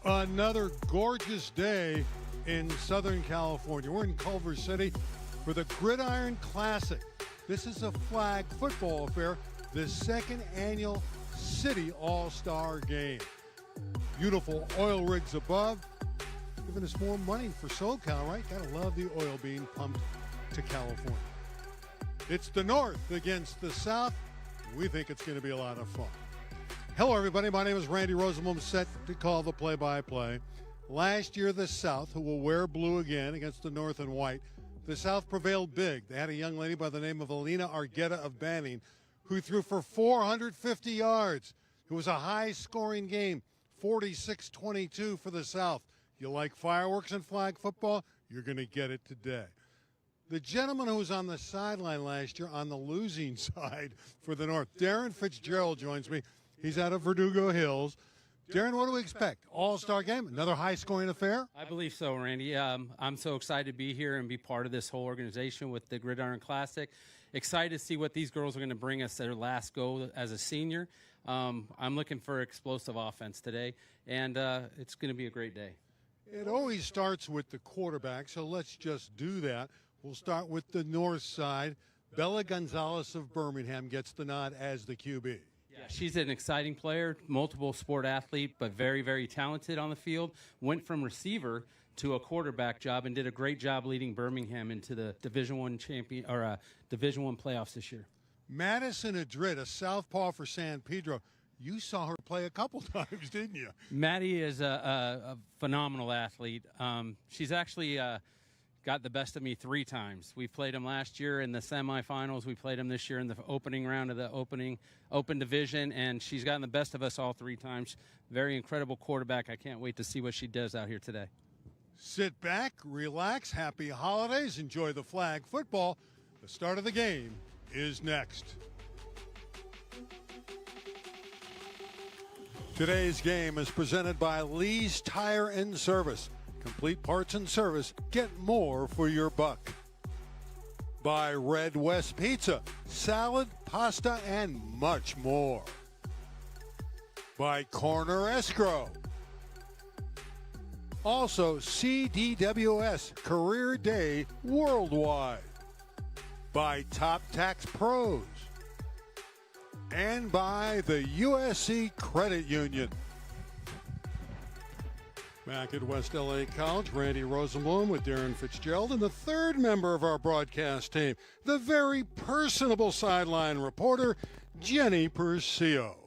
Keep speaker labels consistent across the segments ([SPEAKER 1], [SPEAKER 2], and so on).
[SPEAKER 1] Another gorgeous day in Southern California. We're in Culver City for the Gridiron Classic. This is a flag football affair, the second annual City All-Star Game. Beautiful oil rigs above, giving us more money for SoCal, right? Gotta love the oil being pumped to California. It's the North against the South. We think it's going to be a lot of fun. Hello, everybody. My name is Randy Rosenblum, set to call the play-by-play. Last year, the South, who will wear blue again against the North and white, the South prevailed big. They had a young lady by the name of Alina Argueta of Banning who threw for 450 yards. It was a high-scoring game, 46-22 for the South. You like fireworks and flag football? You're going to get it today. The gentleman who was on the sideline last year on the losing side for the North, Darren Fitzgerald, joins me. He's out of Verdugo Hills. Darren, what do we expect? All-star game? Another high-scoring affair?
[SPEAKER 2] I believe so, Randy. I'm so excited to be here and be part of this whole organization with the Gridiron Classic. Excited to see what these girls are going to bring us their last go as a senior. I'm looking for explosive offense today, and it's going to be a great day.
[SPEAKER 1] It always starts with the quarterback, so let's just do that. We'll start with the north side. Bella Gonzalez of Birmingham gets the nod as the QB.
[SPEAKER 2] Yeah, she's an exciting player, multiple sport athlete, but very, very talented on the field. Went from receiver to a quarterback job and did a great job leading Birmingham into the Division I playoffs this year.
[SPEAKER 1] Madison Adrit, a southpaw for San Pedro. You saw her play a couple times, didn't you?
[SPEAKER 2] Maddie is a phenomenal athlete. She's actually got the best of me 3 times. We played him last year in the semifinals. We played him this year in the opening round of the open division, and she's gotten the best of us all 3 times. Very incredible quarterback. I can't wait to see what she does out here today.
[SPEAKER 1] Sit back, relax, happy holidays, enjoy the flag football. The start of the game is next. Today's game is presented by Lee's Tire and Service. Complete parts and service. Get more for your buck. By Red West Pizza, salad, pasta, and much more. By Corner Escrow. Also, CDWS Career Day Worldwide. By Top Tax Pros. And by the USC Credit Union. Back at West LA College, Randy Rosenblum with Darren Fitzgerald and the third member of our broadcast team, the very personable sideline reporter, Jenny Percio.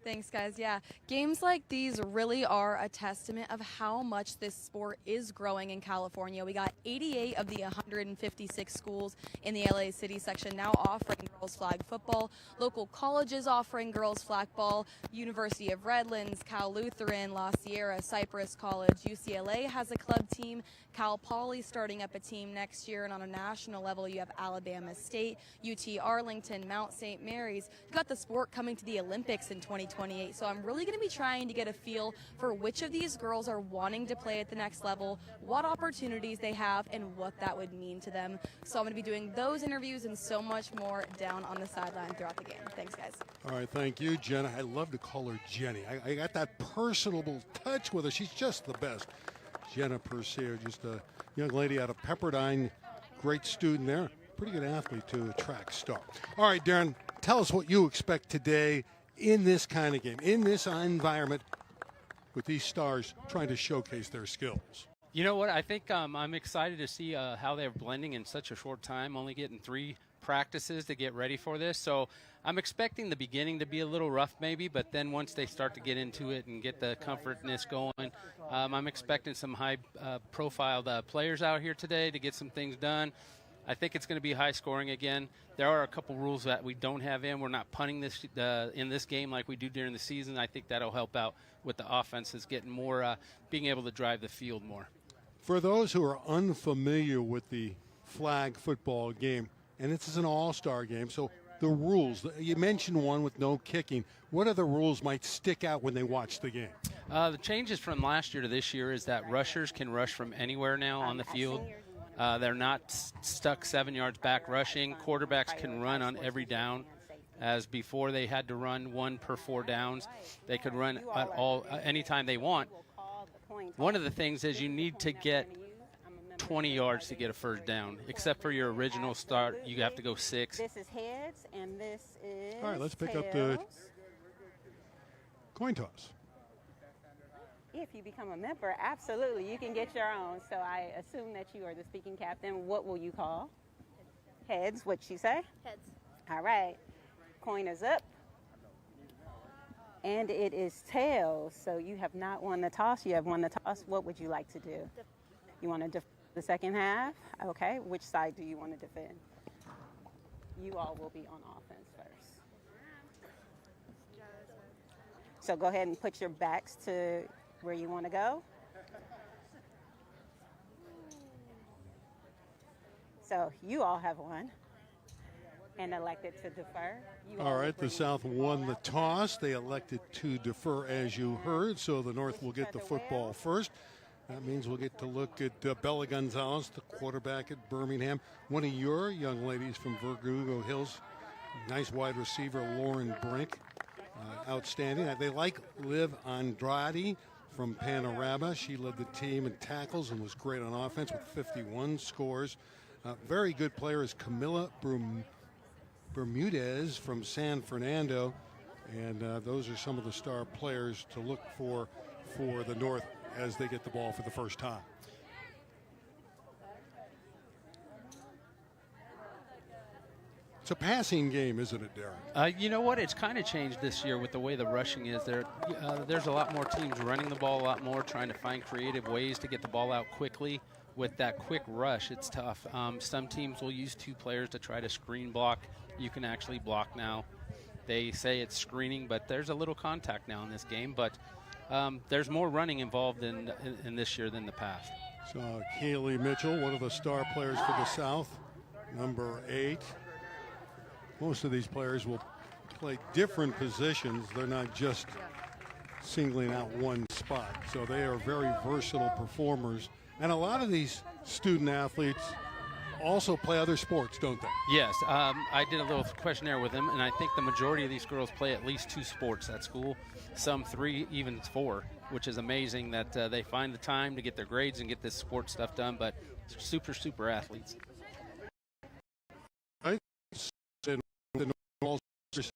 [SPEAKER 3] Thanks, guys. Yeah, games like these really are a testament of how much this sport is growing in California. We got 88 of the 156 schools in the LA City section now offering girls flag football. Local colleges offering girls flag ball. University of Redlands, Cal Lutheran, La Sierra, Cypress College, UCLA has a club team. Cal Poly starting up a team next year, and on a national level you have Alabama State, UT Arlington, Mount St. Mary's. You got the sport coming to the Olympics in 2028, so I'm really going to be trying to get a feel for which of these girls are wanting to play at the next level, what opportunities they have, and what that would mean to them. So I'm going to be doing those interviews and so much more down on the sideline throughout the game. Thanks, guys.
[SPEAKER 1] All right, thank you, Jenna. I love to call her Jenny. I got that personable touch with her. She's just the best. Jenna Percio, just a young lady out of Pepperdine, great student there. Pretty good athlete, too, a track star. All right, Darren, tell us what you expect today in this kind of game, in this environment with these stars trying to showcase their skills.
[SPEAKER 2] You know what? I think I'm excited to see how they're blending in such a short time, only getting 3 practices to get ready for this. So I'm expecting the beginning to be a little rough maybe, but then once they start to get into it and get the comfortness going, I'm expecting some high-profiled players out here today to get some things done. I think it's going to be high scoring again. There are a couple rules that we don't have in. We're not punting this in this game like we do during the season. I think that'll help out with the offenses getting more, being able to drive the field more.
[SPEAKER 1] For those who are unfamiliar with the flag football game, and this is an all-star game, so the rules, you mentioned one with no kicking. What other rules might stick out when they watch the game?
[SPEAKER 2] The changes from last year to this year is that rushers can rush from anywhere now on the field. They're not stuck 7 yards back rushing. Quarterbacks can run on every down. as before they had to run 1 per 4 downs. They could run at all anytime they want. One of the things is you need to get 20 yards to get a first down. Except for your original start, you have to go 6.
[SPEAKER 4] This is heads, and this is
[SPEAKER 1] All right, let's pick
[SPEAKER 4] tails.
[SPEAKER 1] up the coin toss.
[SPEAKER 4] If you become a member, absolutely, you can get your own. So I assume that you are the speaking captain. What will you call? Heads. What'd she say?
[SPEAKER 5] Heads.
[SPEAKER 4] All right. Coin is up. And it is tails. So you have not won the toss. You have won the toss. What would you like to do? You want to defend the second half? Okay. Which side do you want to defend? You all will be on offense first. So go ahead and put your backs to where you want to go. So you all have won and elected to defer.
[SPEAKER 1] All right, the South won the toss. They elected to defer, as you heard, so the North will get the football first. That means we'll get to look at Bella Gonzalez, the quarterback at Birmingham, one of your young ladies from Verdugo Hills, nice wide receiver, Lauren Brink, outstanding. They like Liv Andrade from Panorama. She led the team in tackles and was great on offense with 51 scores. Very good player is Camila Bermudez from San Fernando, and those are some of the star players to look for the North as they get the ball for the first time. It's a passing game, isn't it, Darren?
[SPEAKER 2] You know what? It's kind of changed this year with the way the rushing is. There's a lot more teams running the ball a lot more, trying to find creative ways to get the ball out quickly. With that quick rush, it's tough. Some teams will use 2 players to try to screen block. You can actually block now. They say it's screening, but there's a little contact now in this game. But there's more running involved in this year than the past.
[SPEAKER 1] So Kaylee Mitchell, one of the star players for the South, number 8. Most of these players will play different positions. They're not just singling out one spot. So they are very versatile performers. And a lot of these student athletes also play other sports, don't they?
[SPEAKER 2] Yes. I did a little questionnaire with them, and I think the majority of these girls play at least 2 sports at school, some 3, even 4, which is amazing that they find the time to get their grades and get this sport stuff done, but super, super athletes.
[SPEAKER 1] I said the football. We see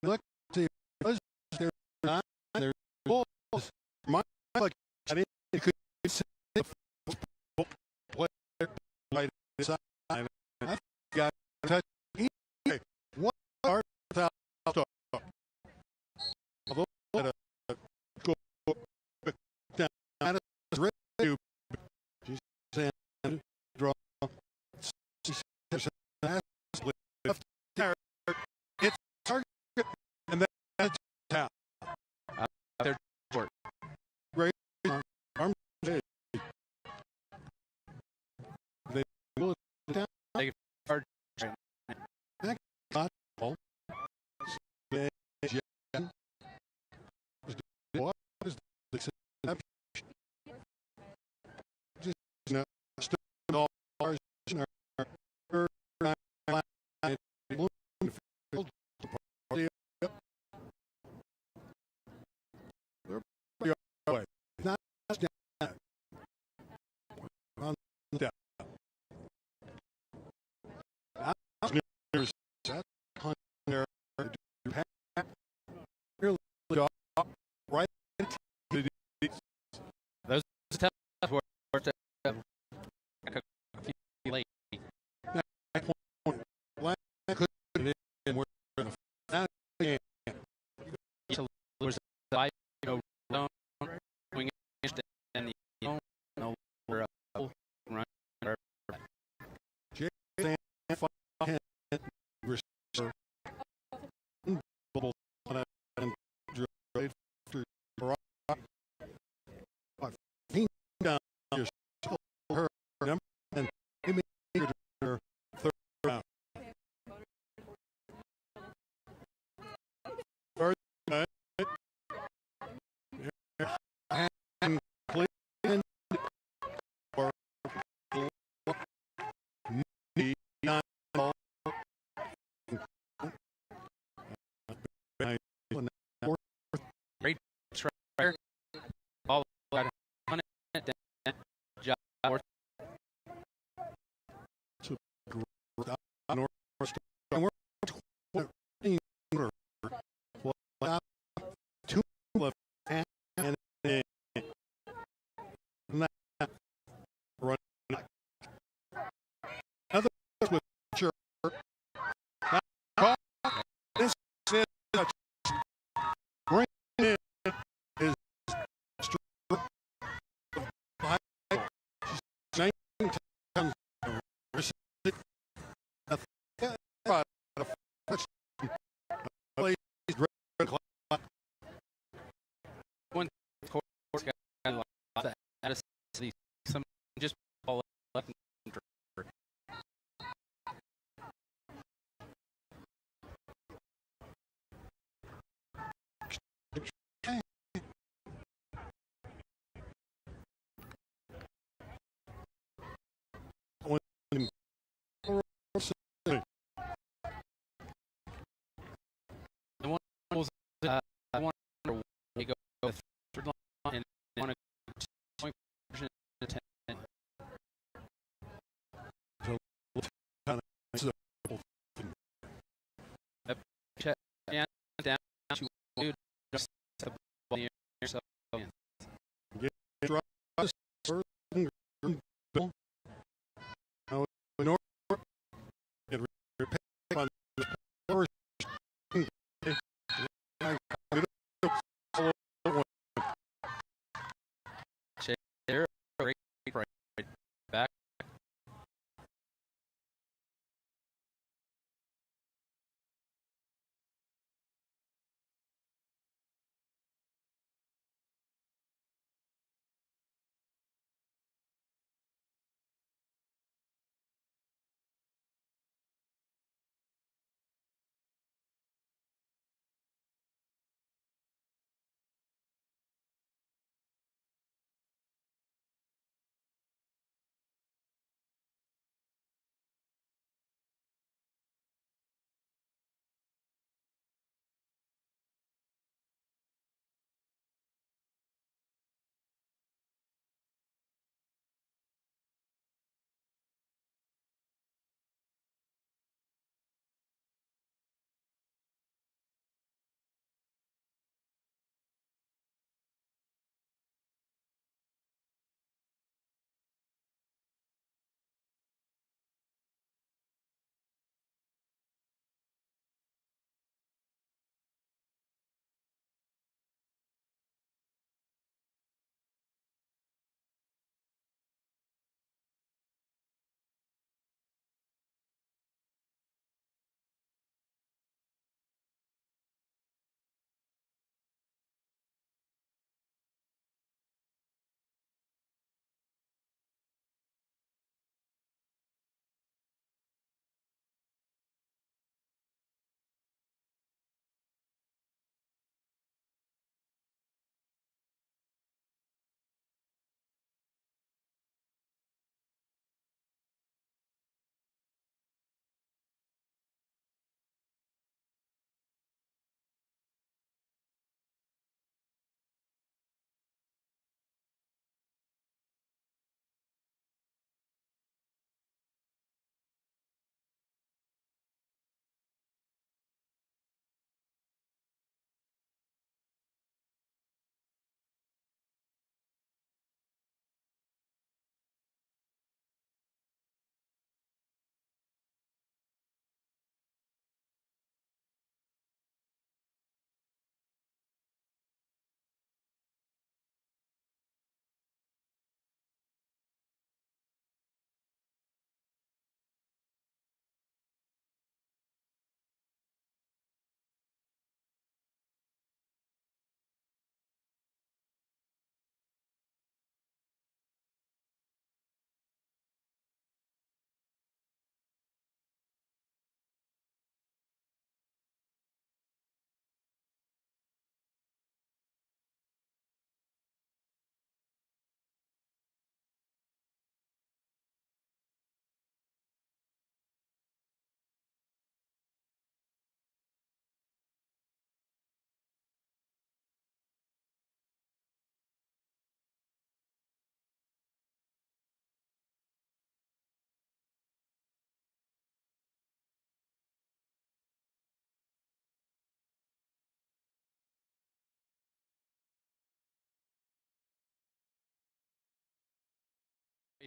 [SPEAKER 1] look to their balls. My like you could say player right side. I got touch. What are stop? Although go down to draw. It's target and then it's tap.
[SPEAKER 2] They're short.
[SPEAKER 1] Great arm. They will Bubble and Drake after Barack. 15 down your her number and he made her third round. Third and Cleveland or knee on ball.
[SPEAKER 2] Great try. All about 100 job.
[SPEAKER 1] North and we're 2 left and run another with sure this is bring in is 19 times
[SPEAKER 2] One course got a lot of some just ball left. I want to go with third line and want to point version of 10. Check down to just the ball near yourself. They're great right back.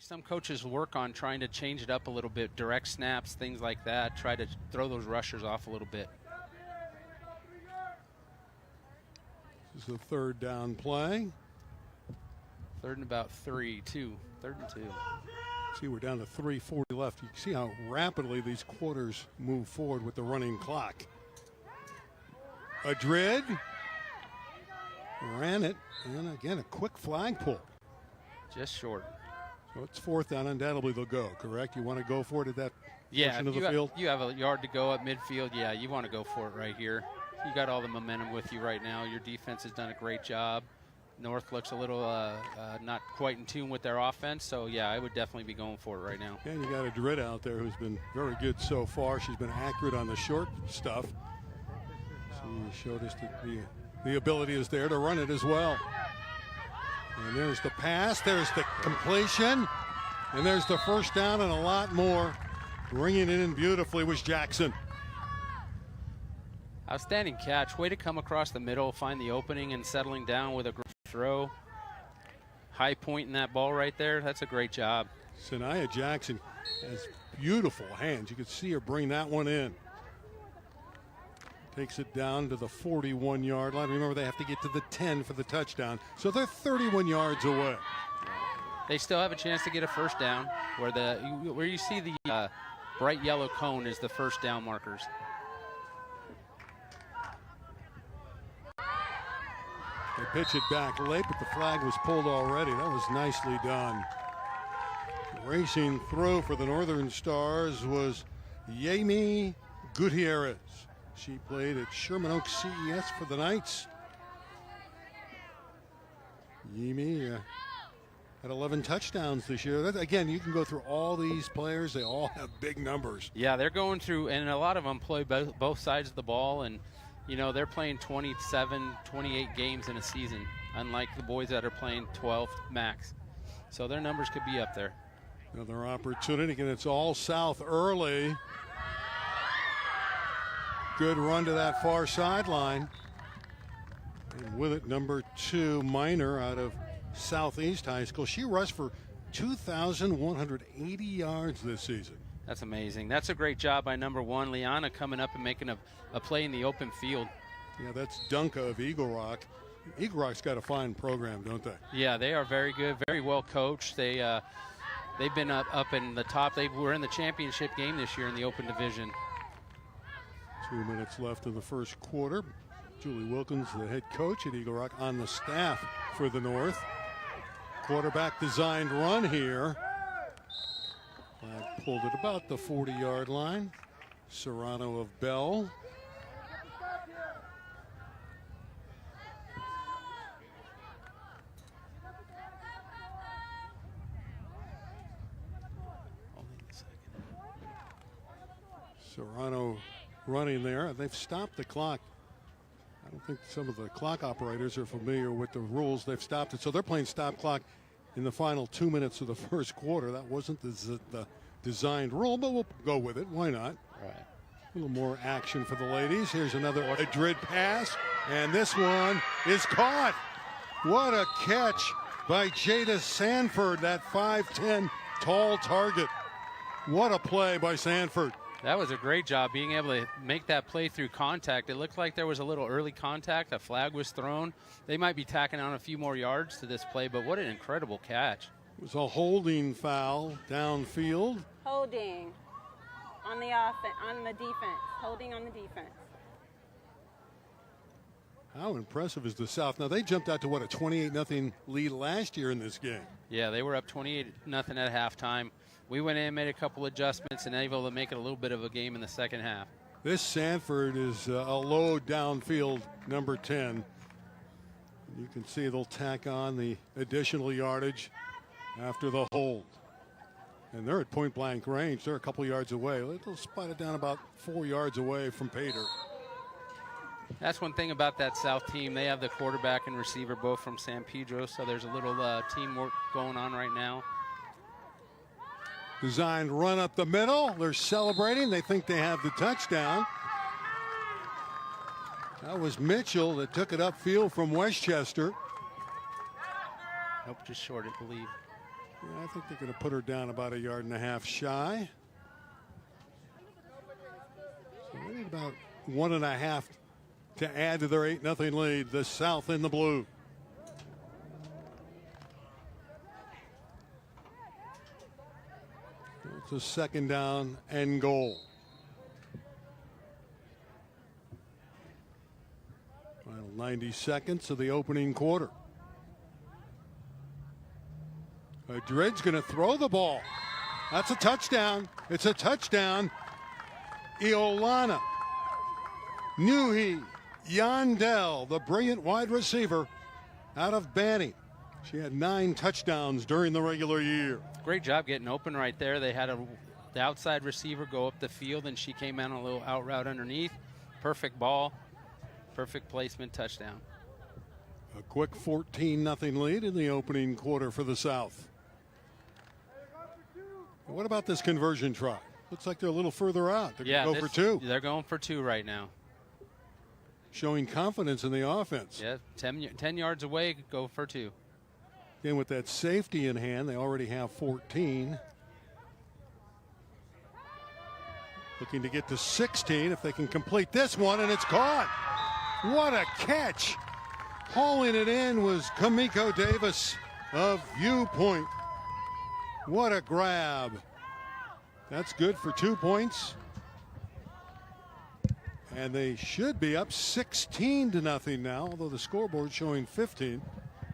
[SPEAKER 2] Some coaches work on trying to change it up a little bit, direct snaps, things like that, try to throw those rushers off a little bit.
[SPEAKER 1] This is a third down play.
[SPEAKER 2] Third and about 3, 2. Third and 2.
[SPEAKER 1] See, we're down to 3:40 left. You can see how rapidly these quarters move forward with the running clock. Adrid ran it, and again, a quick flag pull.
[SPEAKER 2] Just short.
[SPEAKER 1] So it's fourth down. Undoubtedly, they'll go, correct? You want to go for it at that portion of the field?
[SPEAKER 2] You have a yard to go at midfield. Yeah, you want to go for it right here. You got all the momentum with you right now. Your defense has done a great job. North looks a little not quite in tune with their offense. So, yeah, I would definitely be going for it right now.
[SPEAKER 1] And you got a Drid out there who's been very good so far. She's been accurate on the short stuff. She showed us that the ability is there to run it as well. And there's the pass. There's the completion. And there's the first down and a lot more. Bringing it in beautifully was Jackson.
[SPEAKER 2] Outstanding catch. Way to come across the middle, find the opening, and settling down with a great throw. High point in that ball right there. That's a great job.
[SPEAKER 1] Sanaya Jackson has beautiful hands. You can see her bring that one in. Takes it down to the 41-yard line. Remember, they have to get to the 10 for the touchdown. So they're 31 yards away.
[SPEAKER 2] They still have a chance to get a first down where you see the bright yellow cone is the first down markers.
[SPEAKER 1] They pitch it back late, but the flag was pulled already. That was nicely done. Racing throw for the Northern Stars was Yami Gutierrez. She played at Sherman Oaks CES for the Knights. Yami had 11 touchdowns this year. Again, you can go through all these players. They all have big numbers.
[SPEAKER 2] Yeah, they're going through, and a lot of them play both sides of the ball, and you know, they're playing 27, 28 games in a season, unlike the boys that are playing 12 max. So their numbers could be up there.
[SPEAKER 1] Another opportunity, and it's all south early. Good run to that far sideline. And with it, number 2, Minor out of Southeast High School. She rushed for 2,180 yards this season.
[SPEAKER 2] That's amazing. That's a great job by number 1, Liana, coming up and making a play in the open field.
[SPEAKER 1] Yeah, that's Dunka of Eagle Rock. Eagle Rock's got a fine program, don't they?
[SPEAKER 2] Yeah, they are very good, very well coached. They've been up in the top. They were in the championship game this year in the open division.
[SPEAKER 1] 2 minutes left in the first quarter. Julie Wilkins, the head coach at Eagle Rock, on the staff for the North. Quarterback designed run here. Flag pulled at about the 40-yard line. Serrano of Bell. Serrano running there. They've stopped the clock. I don't think some of the clock operators are familiar with the rules. They've stopped it. So they're playing stop clock in the final 2 minutes of the first quarter. That wasn't the designed rule, but we'll go with it. Why not?
[SPEAKER 2] Right.
[SPEAKER 1] A little more action for the ladies. Here's another Adrid pass, and this one is caught. What a catch by Jada Sanford, that 5'10" tall target. What a play by Sanford.
[SPEAKER 2] That was a great job being able to make that play through contact. It looked like there was a little early contact. A flag was thrown. They might be tacking on a few more yards to this play, but what an incredible catch.
[SPEAKER 1] It was a holding foul downfield.
[SPEAKER 4] Holding on the offense, on the defense. Holding on the defense.
[SPEAKER 1] How impressive is the South? Now, they jumped out to, what, a 28-0 lead last year in this game.
[SPEAKER 2] Yeah, they were up 28-0 at halftime. We went in, made a couple adjustments, and able to make it a little bit of a game in the second half.
[SPEAKER 1] This Sanford is a low downfield number 10. You can see they'll tack on the additional yardage after the hold. And they're at point-blank range. They're a couple yards away. They'll spot it down about 4 yards away from Pater.
[SPEAKER 2] That's one thing about that South team. They have the quarterback and receiver both from San Pedro, so there's a little teamwork going on right now.
[SPEAKER 1] Designed run up the middle. They're celebrating. They think they have the touchdown. That was Mitchell that took it upfield from Westchester.
[SPEAKER 2] Nope, just short, I believe.
[SPEAKER 1] Yeah, I think they're going to put her down about 1.5 yards shy. So they need about 1.5 to add to their 8-0 lead. The South in the blue. It's a second down and goal. Final 90 seconds of the opening quarter. Madrid's going to throw the ball. That's a touchdown. It's a touchdown. Iolana Nuhi Yandel, the brilliant wide receiver out of Banning. She had 9 touchdowns during the regular year.
[SPEAKER 2] Great job getting open right there. They had the outside receiver go up the field, and she came out on a little out route underneath. Perfect ball, perfect placement, touchdown.
[SPEAKER 1] A quick 14-0 lead in the opening quarter for the South. What about this conversion try? Looks like they're a little further out. They're going to go for 2.
[SPEAKER 2] They're going for 2 right now.
[SPEAKER 1] Showing confidence in the offense.
[SPEAKER 2] Yeah, 10 yards away, go for 2.
[SPEAKER 1] Again, with that safety in hand, they already have 14. Looking to get to 16 if they can complete this one, and it's caught. What a catch. Hauling it in was Kamiko Davis of Viewpoint. What a grab. That's good for 2 points. And they should be up 16-0 now, although the scoreboard showing 15.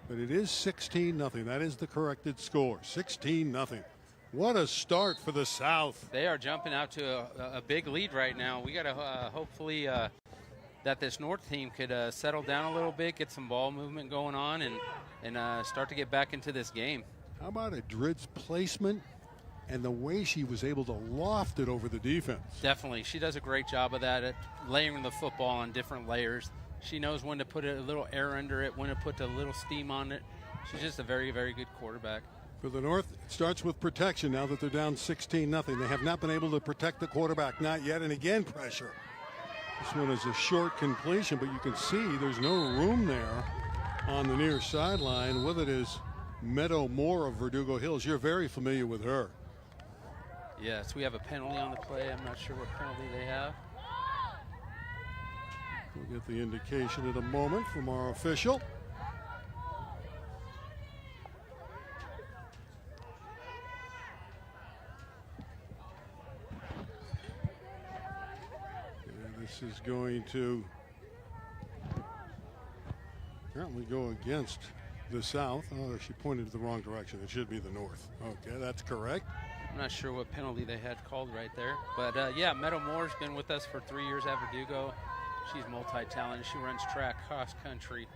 [SPEAKER 1] But it is 16-0. That is the corrected score. 16-0. What a start for the South.
[SPEAKER 2] They are jumping out to a big lead right now. We got to hopefully that this North team could settle down a little bit, get some ball movement going on, and start to get back into this game.
[SPEAKER 1] How about Adrid's placement and the way she was able to loft it over the defense?
[SPEAKER 2] Definitely. She does a great job of that, at layering the football on different layers. She knows when to put a little air under it, when to put a little steam on it. She's just a very, very good quarterback.
[SPEAKER 1] For the North, it starts with protection now that they're down 16-0. They have not been able to protect the quarterback, not yet, and again pressure. This one is a short completion, but you can see there's no room there on the near sideline. With it is Meadow Moore of Verdugo Hills. You're very familiar with her.
[SPEAKER 2] Yes, we have a penalty on the play. I'm not sure what penalty they have.
[SPEAKER 1] We'll get the indication in a moment from our official. And this is going to apparently go against the South. Oh, she pointed to the wrong direction. It should be the North. Okay, that's correct.
[SPEAKER 2] I'm not sure what penalty they had called right there. But, yeah, Meadow Moore's been with us for 3 years at Verdugo. She's multi-talented. She runs track, cross country,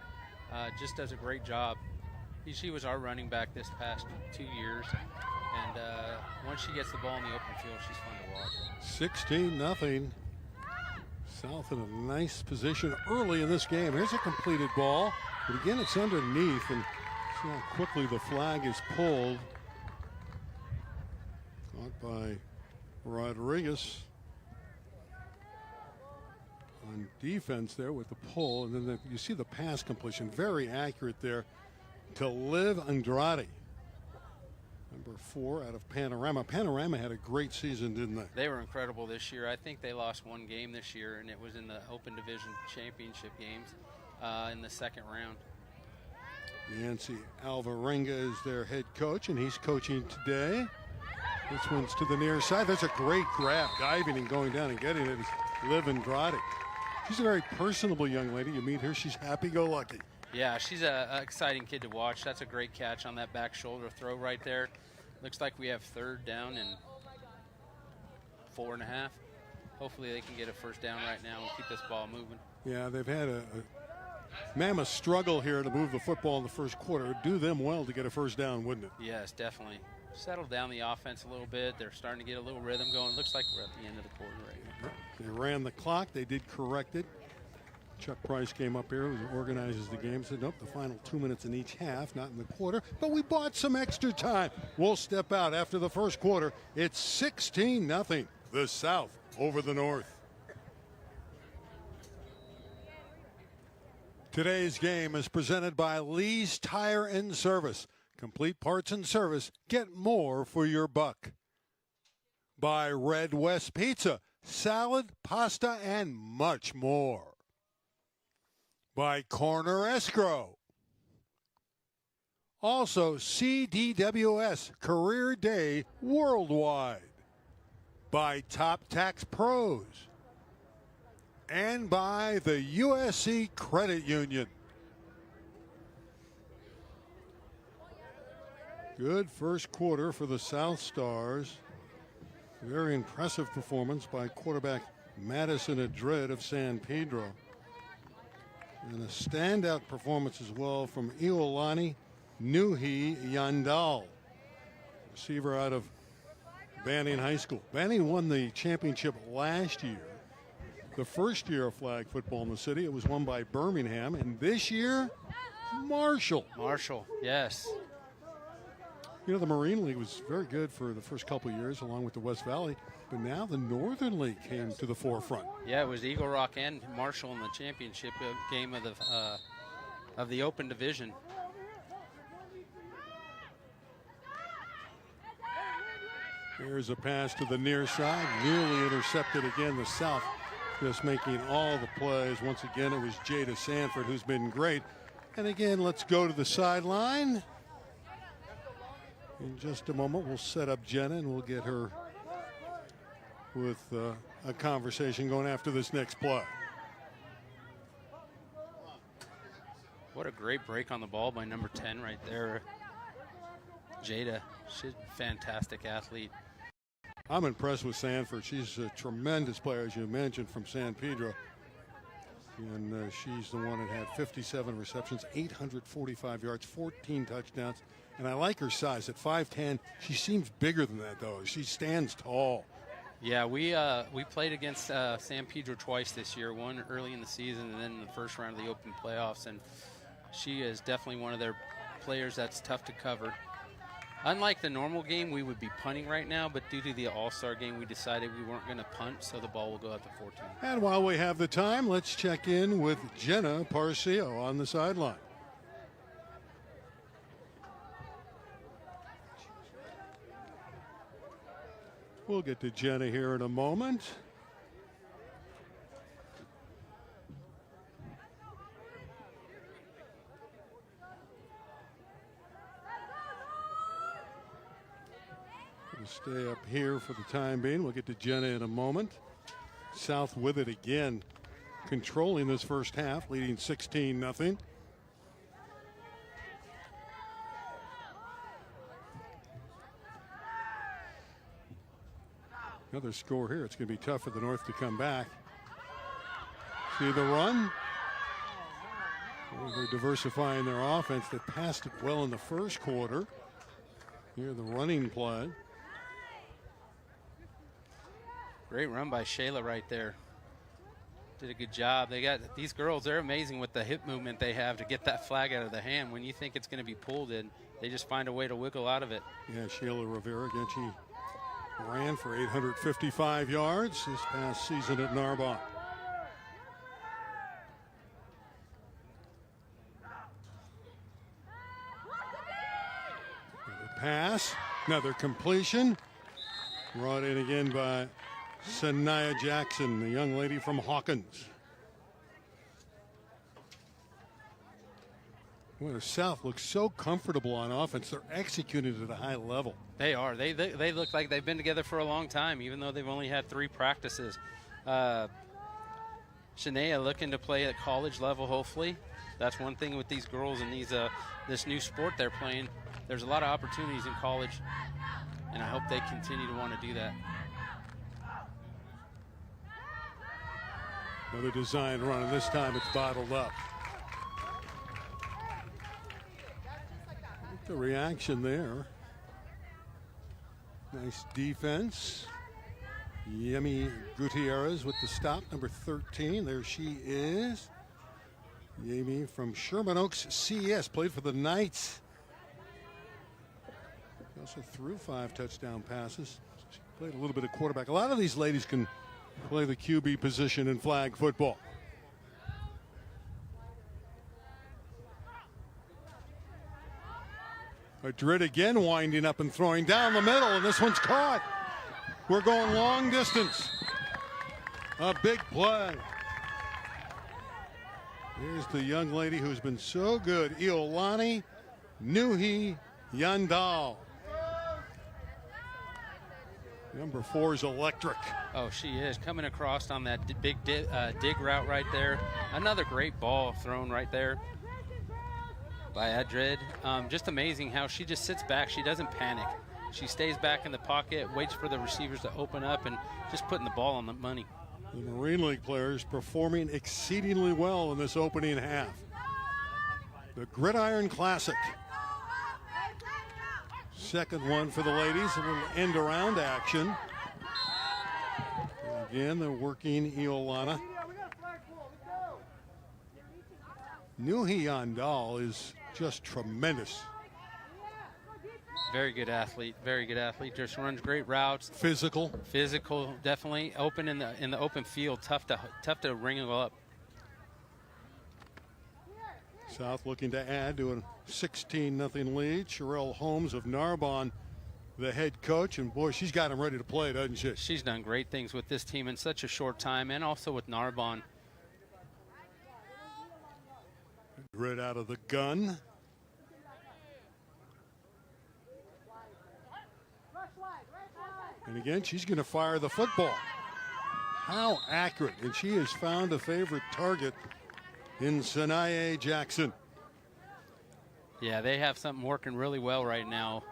[SPEAKER 2] just does a great job. She was our running back this past 2 years. And once she gets the ball in the open field, she's fun to watch.
[SPEAKER 1] 16-0. South in a nice position early in this game. Here's a completed ball. But again, it's underneath. And see how quickly the flag is pulled. Caught by Rodriguez on defense there with the pull. And then you see the pass completion. Very accurate there to Liv Andrade. Number 4 out of Panorama. Panorama had a great season, didn't they?
[SPEAKER 2] They were incredible this year. I think they lost 1 game this year, and it was in the Open Division Championship games in the second round.
[SPEAKER 1] Nancy Alvarenga is their head coach, and he's coaching today. This one's to the near side. That's a great grab, diving and going down and getting it. Is Liv Andrade. She's a very personable young lady. You meet her, she's happy-go-lucky.
[SPEAKER 2] Yeah, she's an exciting kid to watch. That's a great catch on that back shoulder throw right there. Looks like we have 3rd down and 4.5. Hopefully they can get a first down right now and keep this ball moving.
[SPEAKER 1] Yeah, they've had a mammoth struggle here to move the football in the first quarter. It would do them well to get a first down, wouldn't it?
[SPEAKER 2] Yes, definitely. Settle down the offense a little bit. They're starting to get a little rhythm going. Looks like we're at the end of the quarter right now.
[SPEAKER 1] They ran the clock. They did correct it. Chuck Price came up here, who organizes the game, said, nope, the final 2 minutes in each half, not in the quarter, but we bought some extra time. We'll step out after the first quarter. It's 16-0, the South over the North. Today's game is presented by Lee's Tire and Service. Complete parts and service. Get more for your buck. By Red West Pizza, salad, pasta, and much more. By Corner Escrow. Also, CDWS Career Day Worldwide. By Top Tax Pros. And by the USC Credit Union. Good first quarter for the South Stars. Very impressive performance by quarterback Madison Adred of San Pedro. And a standout performance as well from Iolani Nuhi Yandal, receiver out of Banning High School. Banning won the championship last year. The first year of flag football in the city, it was won by Birmingham. And this year, Marshall.
[SPEAKER 2] Marshall, yes.
[SPEAKER 1] You know, the Marine League was very good for the first couple of years, along with the West Valley. But now the Northern League came to the forefront.
[SPEAKER 2] Yeah, it was Eagle Rock and Marshall in the championship game of the Open Division.
[SPEAKER 1] There's a pass to the near side, nearly intercepted again. The South just making all the plays. Once again, it was Jada Sanford who's been great. And again, let's go to the sideline. In just a moment, we'll set up Jenna and we'll get her with a conversation going after this next play.
[SPEAKER 2] What a great break on the ball by number 10 right there. Jada, she's a fantastic athlete.
[SPEAKER 1] I'm impressed with Sanford. She's a tremendous player, as you mentioned, from San Pedro. And she's the one that had 57 receptions, 845 yards, 14 touchdowns. And I like her size at 5'10". She seems bigger than that, though. She stands tall.
[SPEAKER 2] Yeah, we played against San Pedro twice this year, one early in the season and then in the first round of the Open playoffs. And she is definitely one of their players that's tough to cover. Unlike the normal game, we would be punting right now, but due to the All-Star game, we decided we weren't going to punt, so the ball will go out to 14.
[SPEAKER 1] And while we have the time, let's check in with Jenna Parcio on the sideline. We'll get to Jenna here in a moment. We'll stay up here for the time being. We'll get to Jenna in a moment. South with it again, controlling this first half, leading 16-0. Another score here. It's going to be tough for the North to come back. See the run? Well, they're diversifying their offense. They passed it well in the first quarter. Here the running play.
[SPEAKER 2] Great run by Shayla right there. Did a good job. They got these girls, they're amazing with the hip movement they have to get that flag out of the hand. When you think it's going to be pulled in, they just find a way to wiggle out of it.
[SPEAKER 1] Yeah, Shayla Rivera, again, she ran for 855 yards this past season at Narbonne. Another pass, another completion. Brought in again by Sanaya Jackson, the young lady from Hawkins. Well, the South looks so comfortable on offense. They're executing at a high level.
[SPEAKER 2] They are. They look like they've been together for a long time, even though they've only had 3 practices. Shania looking to play at college level, hopefully. That's one thing with these girls and this new sport they're playing. There's a lot of opportunities in college, and I hope they continue to want to do that.
[SPEAKER 1] Another design run, and this time it's bottled up. The reaction there. Nice defense. Yemi Gutierrez with the stop, number 13. There she is. Yemi from Sherman Oaks CES, played for the Knights. She also threw 5 touchdown passes. She played a little bit of quarterback. A lot of these ladies can play the QB position in flag football. Madrid again winding up and throwing down the middle, and this one's caught. We're going long distance. A big play. Here's the young lady who's been so good, Iolani Nuhi Yandal. Number 4 is electric.
[SPEAKER 2] Oh, she is coming across on that big dig route right there. Another great ball thrown right there by Adrid. Just amazing how she just sits back. She doesn't panic. She stays back in the pocket, waits for the receivers to open up, and just putting the ball on the money.
[SPEAKER 1] The Marine League players performing exceedingly well in this opening half. The Gridiron Classic. Second one for the ladies, a little end around action. And again, they're working Iolana. Nuhi Yandal is just tremendous.
[SPEAKER 2] Very good athlete, very good athlete. Just runs great routes.
[SPEAKER 1] Physical,
[SPEAKER 2] definitely. Open in the open field, tough to ring it up.
[SPEAKER 1] South looking to add to a 16-0 lead. Sherelle Holmes of Narbonne, the head coach, and boy, she's got them ready to play, doesn't she?
[SPEAKER 2] She's done great things with this team in such a short time, and also with Narbonne.
[SPEAKER 1] Grid out of the gun. And again, she's going to fire the football. How accurate. And she has found a favorite target in Sanae Jackson.
[SPEAKER 2] Yeah, they have something working really well right now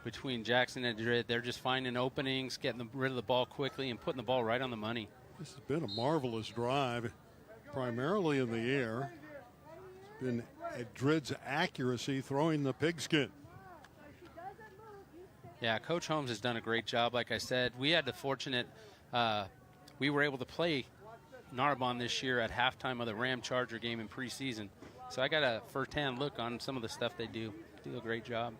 [SPEAKER 2] between Jackson and Madrid. They're just finding openings, getting rid of the ball quickly, and putting the ball right on the money.
[SPEAKER 1] This has been a marvelous drive, primarily in the air. It's been Madrid's accuracy throwing the pigskin.
[SPEAKER 2] Yeah, Coach Holmes has done a great job. Like I said, we had the fortunate, we were able to play Narbonne this year at halftime of the Ram Charger game in preseason. So I got a first-hand look on some of the stuff they do. Do a great job.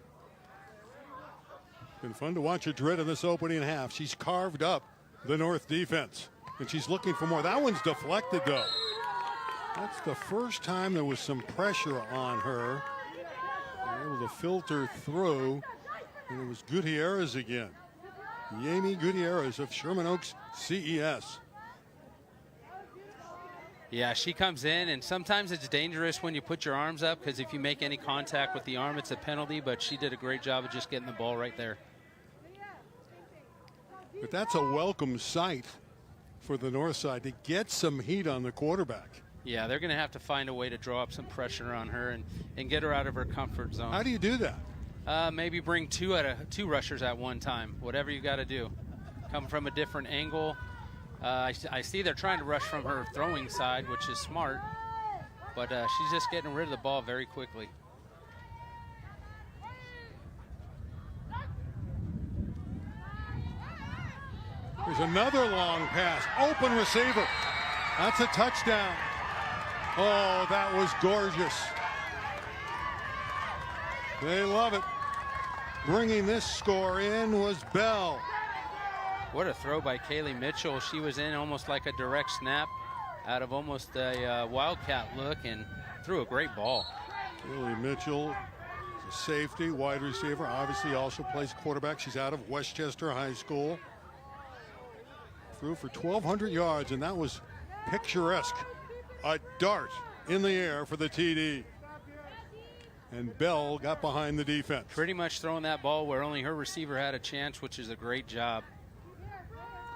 [SPEAKER 1] Been fun to watch Madrid in this opening half. She's carved up the North defense, and she's looking for more. That one's deflected, though. That's the first time there was some pressure on her. Able to filter through. And it was Gutierrez again. Yami Gutierrez of Sherman Oaks CES.
[SPEAKER 2] Yeah, she comes in, and sometimes it's dangerous when you put your arms up, because if you make any contact with the arm, it's a penalty, but she did a great job of just getting the ball right there.
[SPEAKER 1] But that's a welcome sight for the north side to get some heat on the quarterback.
[SPEAKER 2] Yeah, they're going to have to find a way to draw up some pressure on her and get her out of her comfort zone.
[SPEAKER 1] How do you do that?
[SPEAKER 2] Maybe bring two rushers at one time, whatever you got to do. Come from a different angle. I see they're trying to rush from her throwing side, which is smart, but she's just getting rid of the ball very quickly.
[SPEAKER 1] There's another long pass. Open receiver. That's a touchdown. Oh, that was gorgeous. They love it. Bringing this score in was Bell.
[SPEAKER 2] What a throw by Kaylee Mitchell. She was in almost like a direct snap out of almost a wildcat look and threw a great ball.
[SPEAKER 1] Kaylee Mitchell is a safety, wide receiver, obviously also plays quarterback. She's out of Westchester High School. Threw for 1,200 yards, and that was picturesque. A dart in the air for the TD. And Bell got behind the defense.
[SPEAKER 2] Pretty much throwing that ball where only her receiver had a chance, which is a great job.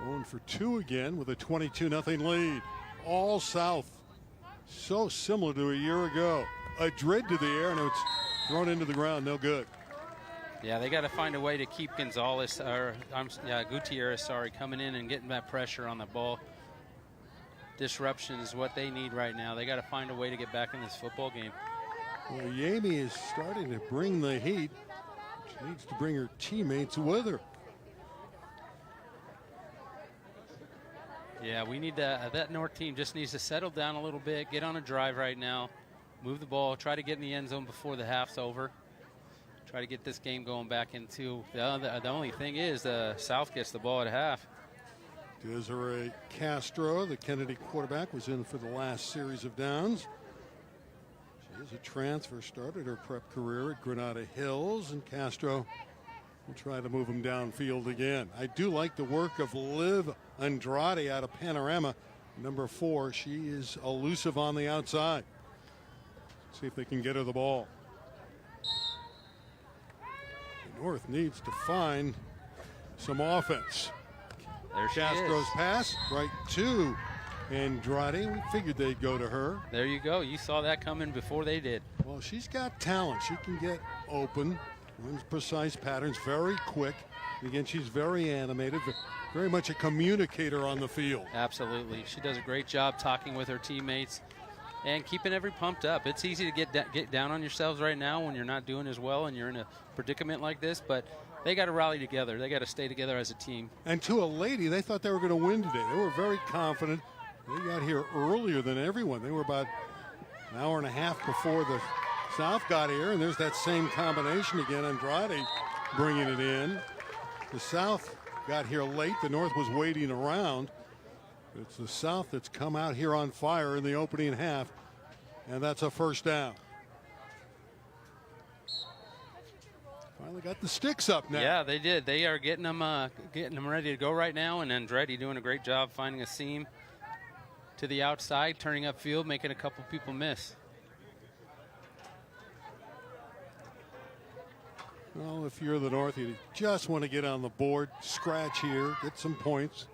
[SPEAKER 1] Going for 2 again with a 22-0 lead. All south. So similar to a year ago. A Madrid to the air, and it's thrown into the ground. No good.
[SPEAKER 2] Yeah, they got to find a way to keep Gutierrez, coming in and getting that pressure on the ball. Disruption is what they need right now. They got to find a way to get back in this football game.
[SPEAKER 1] Well, Yami is starting to bring the heat. She needs to bring her teammates with her.
[SPEAKER 2] Yeah, we need that North team just needs to settle down a little bit, get on a drive right now, move the ball, try to get in the end zone before the half's over. Try to get this game going back into the only thing is South gets the ball at half.
[SPEAKER 1] Desiree Castro, the Kennedy quarterback, was in for the last series of downs. She's a transfer, started her prep career at Granada Hills, and Castro will try to move him downfield again. I do like the work of Liv Andrade out of Panorama, number 4. She is elusive on the outside. See if they can get her the ball. The North needs to find some offense.
[SPEAKER 2] There she
[SPEAKER 1] Castro's
[SPEAKER 2] is.
[SPEAKER 1] pass right to Andrade. We figured they'd go to her.
[SPEAKER 2] There you go. You saw that coming before they did.
[SPEAKER 1] Well, she's got talent. She can get open, runs precise patterns, very quick. Again, she's very animated, very much a communicator on the field.
[SPEAKER 2] Absolutely. She does a great job talking with her teammates and keeping everybody pumped up. It's easy to get down on yourselves right now when you're not doing as well and you're in a predicament like this, but they got to rally together. They got to stay together as a team.
[SPEAKER 1] And to a lady, they thought they were going to win today. They were very confident. They got here earlier than everyone. They were about an hour and a half before the South got here, and there's that same combination again. Andrade bringing it in. The South got here late. The North was waiting around. It's the South that's come out here on fire in the opening half, and that's a first down. Finally got the sticks up now.
[SPEAKER 2] Yeah, they did. They are getting them ready to go right now, and Andretti doing a great job finding a seam to the outside, turning upfield, making a couple people miss.
[SPEAKER 1] Well, if you're the North, you just want to get on the board, scratch here, get some points.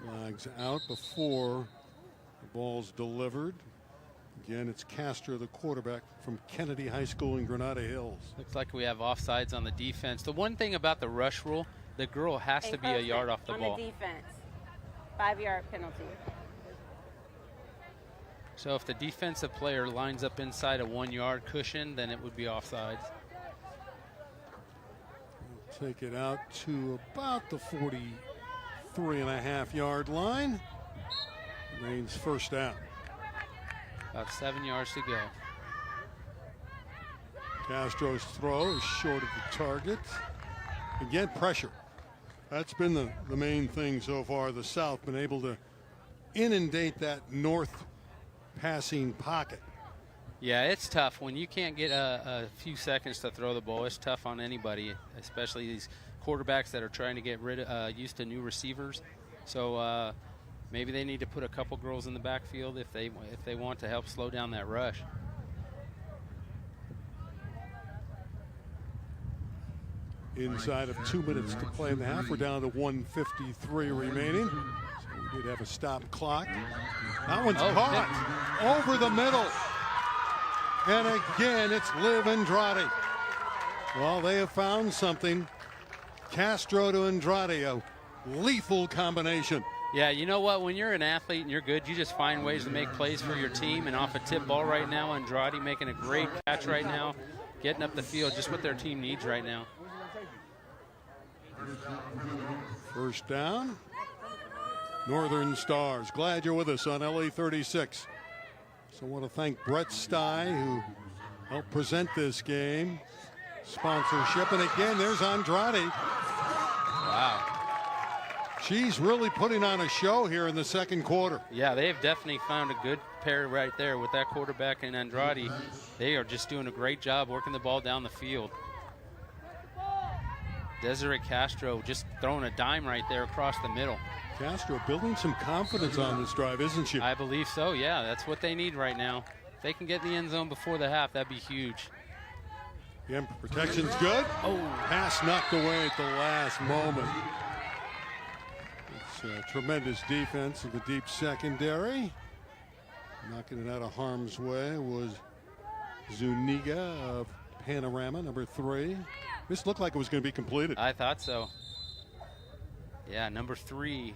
[SPEAKER 1] Flags out before the ball's delivered. Again, it's Castro, the quarterback from Kennedy High School in Granada Hills.
[SPEAKER 2] Looks like we have offsides on the defense. The one thing about the rush rule, the girl has to be a yard off the ball.
[SPEAKER 4] On the defense, 5-yard penalty.
[SPEAKER 2] So if the defensive player lines up inside a 1-yard cushion, then it would be offsides.
[SPEAKER 1] We'll take it out to about the 43.5-yard line. Remains first down.
[SPEAKER 2] About 7 yards to go.
[SPEAKER 1] Castro's throw is short of the target. Again, pressure. That's been the main thing so far. The South been able to inundate that North passing pocket.
[SPEAKER 2] Yeah, it's tough when you can't get a few seconds to throw the ball. It's tough on anybody, especially these quarterbacks that are trying to get used to new receivers. So maybe they need to put a couple girls in the backfield if they want to help slow down that rush.
[SPEAKER 1] Inside of 2 minutes to play in the half, we're down to 1:53 remaining. So we did have a stop clock. That one's caught over the middle. And again, it's Liv Andrade. Well, they have found something. Castro to Andrade, a lethal combination.
[SPEAKER 2] Yeah, you know what? When you're an athlete and you're good, you just find ways to make plays for your team. And off a tip ball right now, Andrade making a great catch right now, getting up the field, just what their team needs right now.
[SPEAKER 1] First down. Northern Stars. Glad you're with us on LA36. So I want to thank Brett Stye, who helped present this game. Sponsorship. And again, there's Andrade.
[SPEAKER 2] Wow.
[SPEAKER 1] She's really putting on a show here in the second quarter.
[SPEAKER 2] Yeah, they've definitely found a good pair right there with that quarterback and Andrade. They are just doing a great job working the ball down the field. Desiree Castro just throwing a dime right there across the middle.
[SPEAKER 1] Castro building some confidence on this drive, isn't she?
[SPEAKER 2] I believe so, yeah. That's what they need right now. If they can get in the end zone before the half, that'd be huge.
[SPEAKER 1] Again, protection's good. Oh, pass knocked away at the last moment. It's a tremendous defense of the deep secondary. Knocking it out of harm's way was Zuniga of Panorama, number 3. This looked like it was going to be completed.
[SPEAKER 2] I thought so. Yeah, number 3.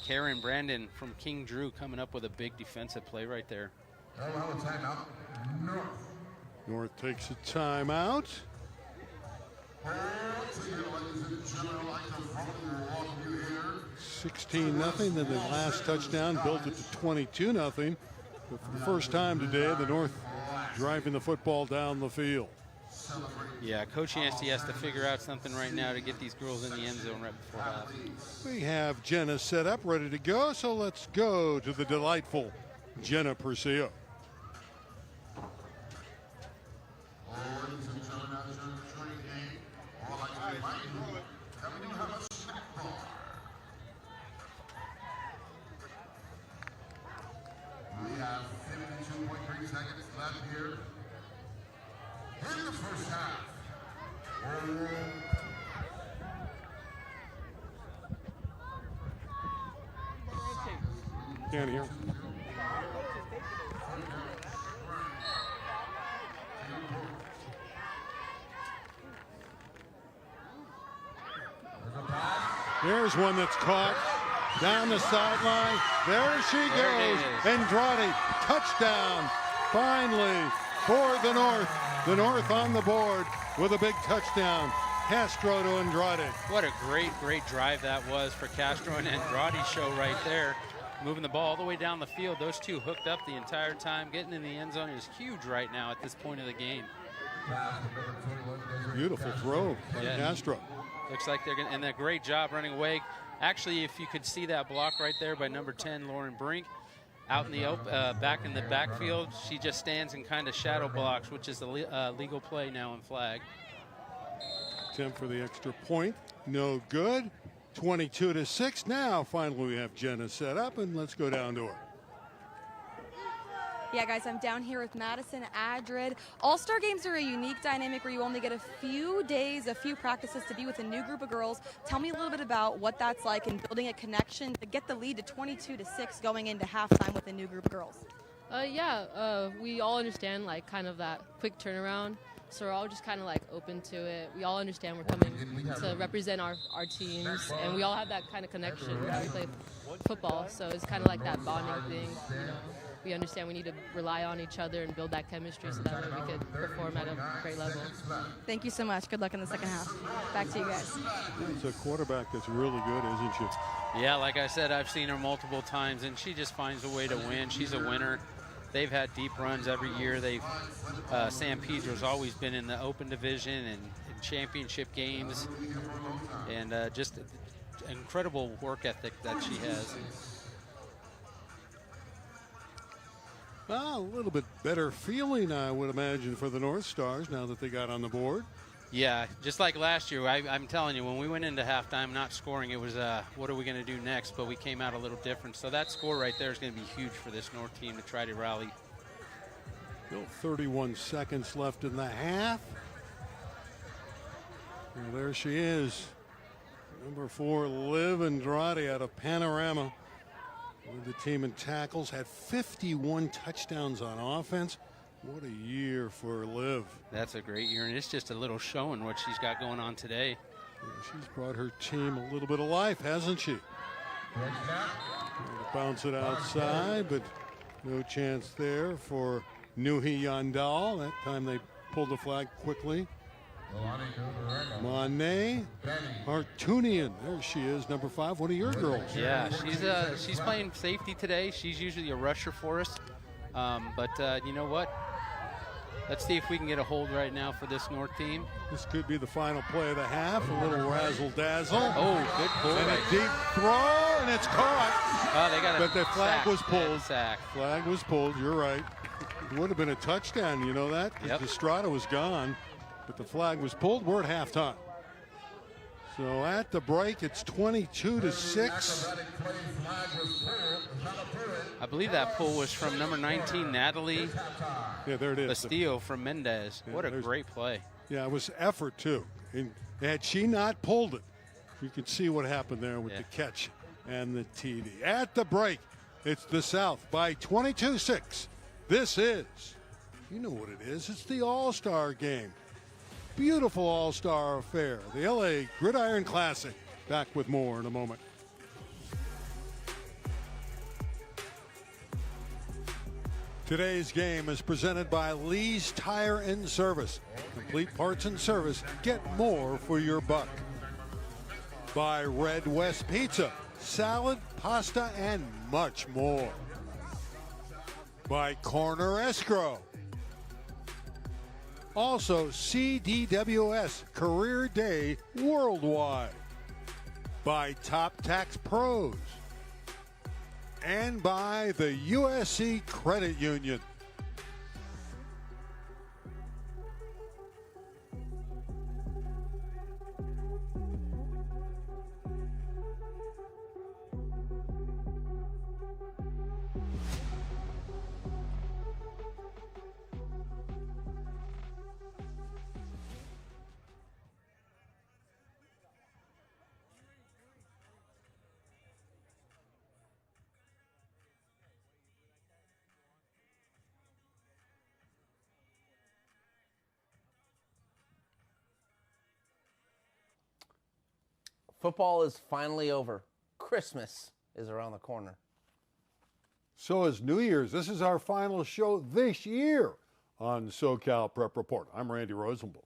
[SPEAKER 2] Karen Brandon from King Drew coming up with a big defensive play right there.
[SPEAKER 1] North takes a timeout. 16-0. Then the last touchdown built it to 22-0. But for the first time today, the North driving the football down the field.
[SPEAKER 2] Yeah, Coach Yancey has to figure out something right now to get these girls in the end zone right before half.
[SPEAKER 1] We have Jenna set up, ready to go, so let's go to the delightful Jenna Percio.
[SPEAKER 5] We have 52.3 seconds left here in the first half.
[SPEAKER 1] Can't hear. There's one that's caught down the sideline. There she goes. Andrade, touchdown. Finally for the North. The North on the board with a big touchdown. Castro to Andrade.
[SPEAKER 2] What a great drive that was for Castro and Andrade show right there. Moving the ball all the way down the field. Those two hooked up the entire time. Getting in the end zone is huge right now at this point of the game.
[SPEAKER 1] Beautiful throw by Castro.
[SPEAKER 2] Looks like they're going to, and a great job running away. Actually, if you could see that block right there by number 10, Lauren Brink, out in the back in the backfield, she just stands and kind of shadow blocks, which is a legal play now in flag.
[SPEAKER 1] Attempt for the extra point, no good. 22-6. Now, finally, we have Jenna set up, and let's go down to her.
[SPEAKER 3] Yeah, guys, I'm down here with Madison Adrid. All-Star games are a unique dynamic where you only get a few days, a few practices to be with a new group of girls. Tell me a little bit about what that's like in building a connection to get the lead to 22-6 going into halftime with a new group of girls.
[SPEAKER 6] We all understand like kind of that quick turnaround. So we're all just kind of like open to it. We all understand we're coming to represent our teams, and we all have that kind of connection when we play football. So it's kind of like that bonding thing. You know, we understand we need to rely on each other and build that chemistry so that way we could perform at a great level.
[SPEAKER 3] Thank you so much. Good luck in the second half. Back to you guys.
[SPEAKER 1] It's a quarterback that's really good, isn't she?
[SPEAKER 2] Yeah, like I said, I've seen her multiple times, and she just finds a way to win. She's a winner. They've had deep runs every year. San Pedro's always been in the open division and in championship games, and just incredible work ethic that she has.
[SPEAKER 1] Well, a little bit better feeling, I would imagine, for the North Stars now that they got on the board.
[SPEAKER 2] Yeah, just like last year, I'm telling you, when we went into halftime not scoring, it was what are we going to do next? But we came out a little different. So that score right there is going to be huge for this North team to try to rally.
[SPEAKER 1] Still 31 seconds left in the half. Well, there she is. Number 4, Liv Andrade out of Panorama. Led the team in tackles, had 51 touchdowns on offense. What a year for Liv.
[SPEAKER 2] That's a great year, and it's just a little showing what she's got going on today.
[SPEAKER 1] Yeah, she's brought her team a little bit of life, hasn't she? Bounce it outside, but no chance there for Nuhi Yandal. That time they pulled the flag quickly. Monet Hartunian, there she is, number 5, one of your girls.
[SPEAKER 2] Yeah, she's playing safety today. She's usually a rusher for us, but you know what? Let's see if we can get a hold right now for this North team.
[SPEAKER 1] This could be the final play of the half. A little razzle-dazzle.
[SPEAKER 2] Oh, good pull.
[SPEAKER 1] And a deep throw, and it's caught.
[SPEAKER 2] Oh, they got
[SPEAKER 1] but the flag was pulled.
[SPEAKER 2] Sack.
[SPEAKER 1] Flag was pulled, you're right. It would have been a touchdown, you know that?
[SPEAKER 2] Yep.
[SPEAKER 1] Estrada was gone, but the flag was pulled. We're at halftime. So at the break, it's 22-6.
[SPEAKER 2] I believe that pull was from number 19, Natalie.
[SPEAKER 1] Yeah, there it is.
[SPEAKER 2] Bastillo from Mendez.
[SPEAKER 1] Yeah,
[SPEAKER 2] what a great play.
[SPEAKER 1] Yeah, it was effort, too. And had she not pulled it, you could see what happened there with the catch and the TD. At the break, it's the South by 22-6. This is, you know what it is, it's the All-Star game. Beautiful All-Star affair, the LA Gridiron Classic. Back with more in a moment. Today's game is presented by Lee's Tire and Service. Complete parts and service. Get more for your buck. By Red West Pizza. Salad, pasta, and much more. By Corner Escrow. Also, CDWS Career Day Worldwide. By Top Tax Pros. and by the USC Credit Union.
[SPEAKER 7] Football is finally over. Christmas is around the corner.
[SPEAKER 1] So is New Year's. This is our final show this year on SoCal Prep Report. I'm Randy Rosenblum.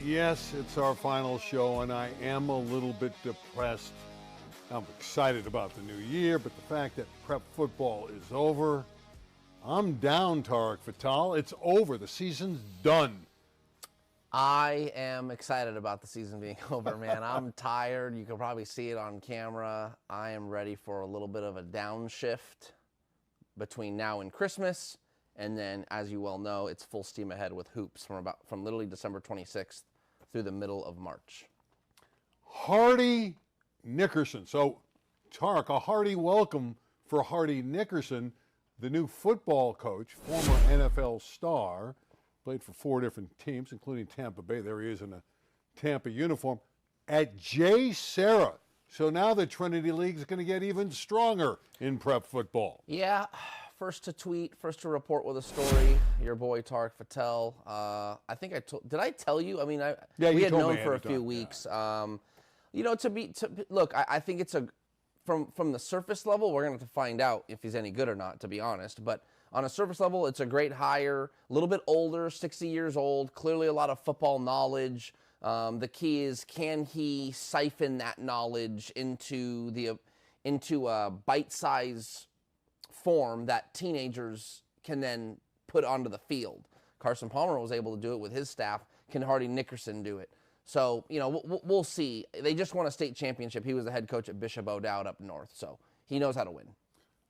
[SPEAKER 1] Yes, it's our final show, and I am a little bit depressed. I'm excited about the new year, but the fact that prep football is over, I'm down, Tarek Fatal. It's over. The season's done.
[SPEAKER 7] I am excited about the season being over, man. I'm tired. You can probably see it on camera. I am ready for a little bit of a downshift between now and Christmas. And then, as you well know, it's full steam ahead with hoops from literally December 26th through the middle of March.
[SPEAKER 1] Hardy Nickerson. So, Tarek, a hearty welcome for Hardy Nickerson, the new football coach, former NFL star, played for 4 different teams, including Tampa Bay. There he is in a Tampa uniform at J. Sarah. So now the Trinity League is going to get even stronger in prep football.
[SPEAKER 7] Yeah, first to tweet, first to report with a story. Your boy Tarek Fatal. I think did I tell you? I mean, we had known for a few weeks. You know, look, I think it's from the surface level, we're going to have to find out if he's any good or not, to be honest. But on a surface level, it's a great hire. A little bit older, 60 years old, clearly a lot of football knowledge. The key is, can he siphon that knowledge into a bite-size form that teenagers can then put onto the field? Carson Palmer was able to do it with his staff. Can Hardy Nickerson do it? So, you know, we'll see. They just won a state championship. He was the head coach at Bishop O'Dowd up north, so he knows how to win.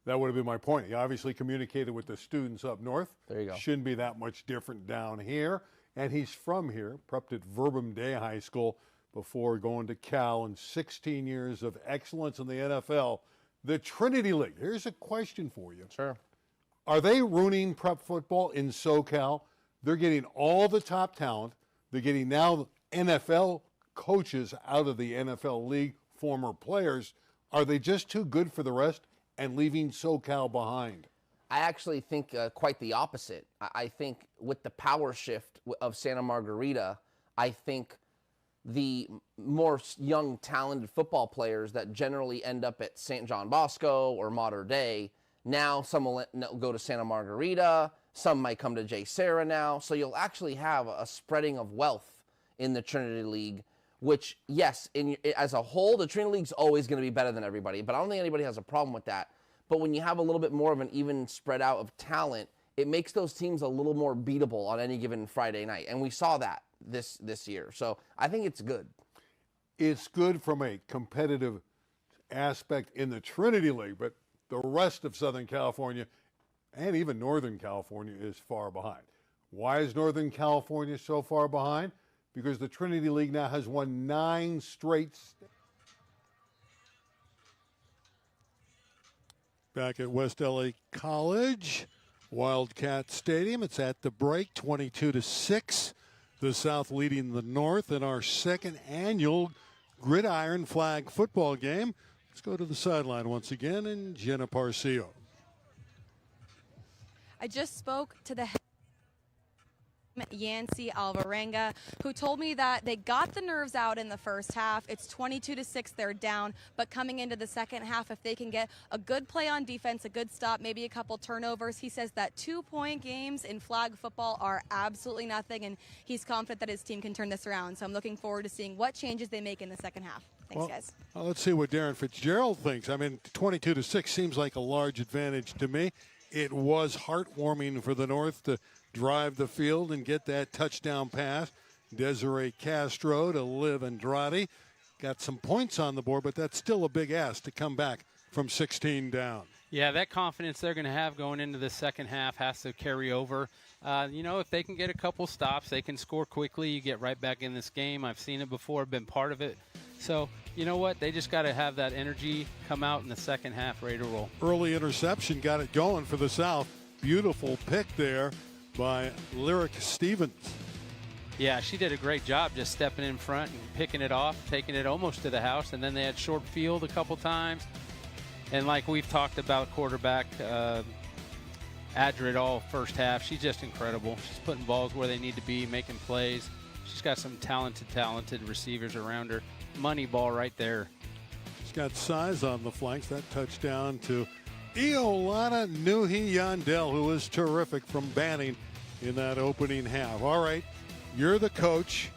[SPEAKER 1] That would have been my point. He obviously communicated with the students up north.
[SPEAKER 7] There you go.
[SPEAKER 1] Shouldn't be that much different down here. And he's from here, prepped at Verbum Day High School before going to Cal, and 16 years of excellence in the NFL. The Trinity League. Here's a question for you.
[SPEAKER 7] Sure.
[SPEAKER 1] Are they ruining prep football in SoCal? They're getting all the top talent. They're getting now NFL coaches out of the NFL league, former players. Are they just too good for the rest and leaving SoCal behind?
[SPEAKER 7] I actually think quite the opposite. I think with the power shift of Santa Margarita, I think the more young, talented football players that generally end up at St. John Bosco or Mater Dei, now some will go to Santa Margarita, some might come to J. Sarah now. So you'll actually have a spreading of wealth in the Trinity League, which, yes, as a whole, the Trinity League's always going to be better than everybody, but I don't think anybody has a problem with that. But when you have a little bit more of an even spread out of talent, it makes those teams a little more beatable on any given Friday night. And we saw that this year. So I think it's good.
[SPEAKER 1] It's good from a competitive aspect in the Trinity League, but the rest of Southern California and even Northern California is far behind. Why is Northern California so far behind? Because the Trinity League now has won 9 straight. Back at West LA College, Wildcat Stadium. It's at the break, 22-6. The South leading the North in our second annual Gridiron flag football game. Let's go to the sideline once again, and Jenna Parcio.
[SPEAKER 3] I just spoke to the Yancy Alvarenga, who told me that they got the nerves out in the first half. It's 22-6, they're down, but coming into the second half, if they can get a good play on defense, a good stop, maybe a couple turnovers, he says that 2-point games in flag football are absolutely nothing, and he's confident that his team can turn this around. So I'm looking forward to seeing what changes they make in the second half. Thanks, guys.
[SPEAKER 1] Well, let's see what Darren Fitzgerald thinks. I mean, 22-6 seems like a large advantage to me. It was heartwarming for the North to drive the field and get that touchdown pass. Desiree Castro to Liv Andrade. Got some points on the board, but that's still a big ask to come back from 16 down.
[SPEAKER 2] Yeah, that confidence they're going to have going into the second half has to carry over. If they can get a couple stops, they can score quickly. You get right back in this game. I've seen it before, been part of it. So, you know what? They just got to have that energy come out in the second half, ready to roll.
[SPEAKER 1] Early interception got it going for the South. Beautiful pick there by Lyric Stevens.
[SPEAKER 2] Yeah, she did a great job just stepping in front and picking it off, taking it almost to the house, and then they had short field a couple times. And like we've talked about quarterback Adrid all first half, she's just incredible. She's putting balls where they need to be, making plays. She's got some talented receivers around her. Money ball right there.
[SPEAKER 1] She's got size on the flanks. That touchdown to Iolana Nuhi-Yandel, who was terrific from Banning in that opening half. All right, you're the coach.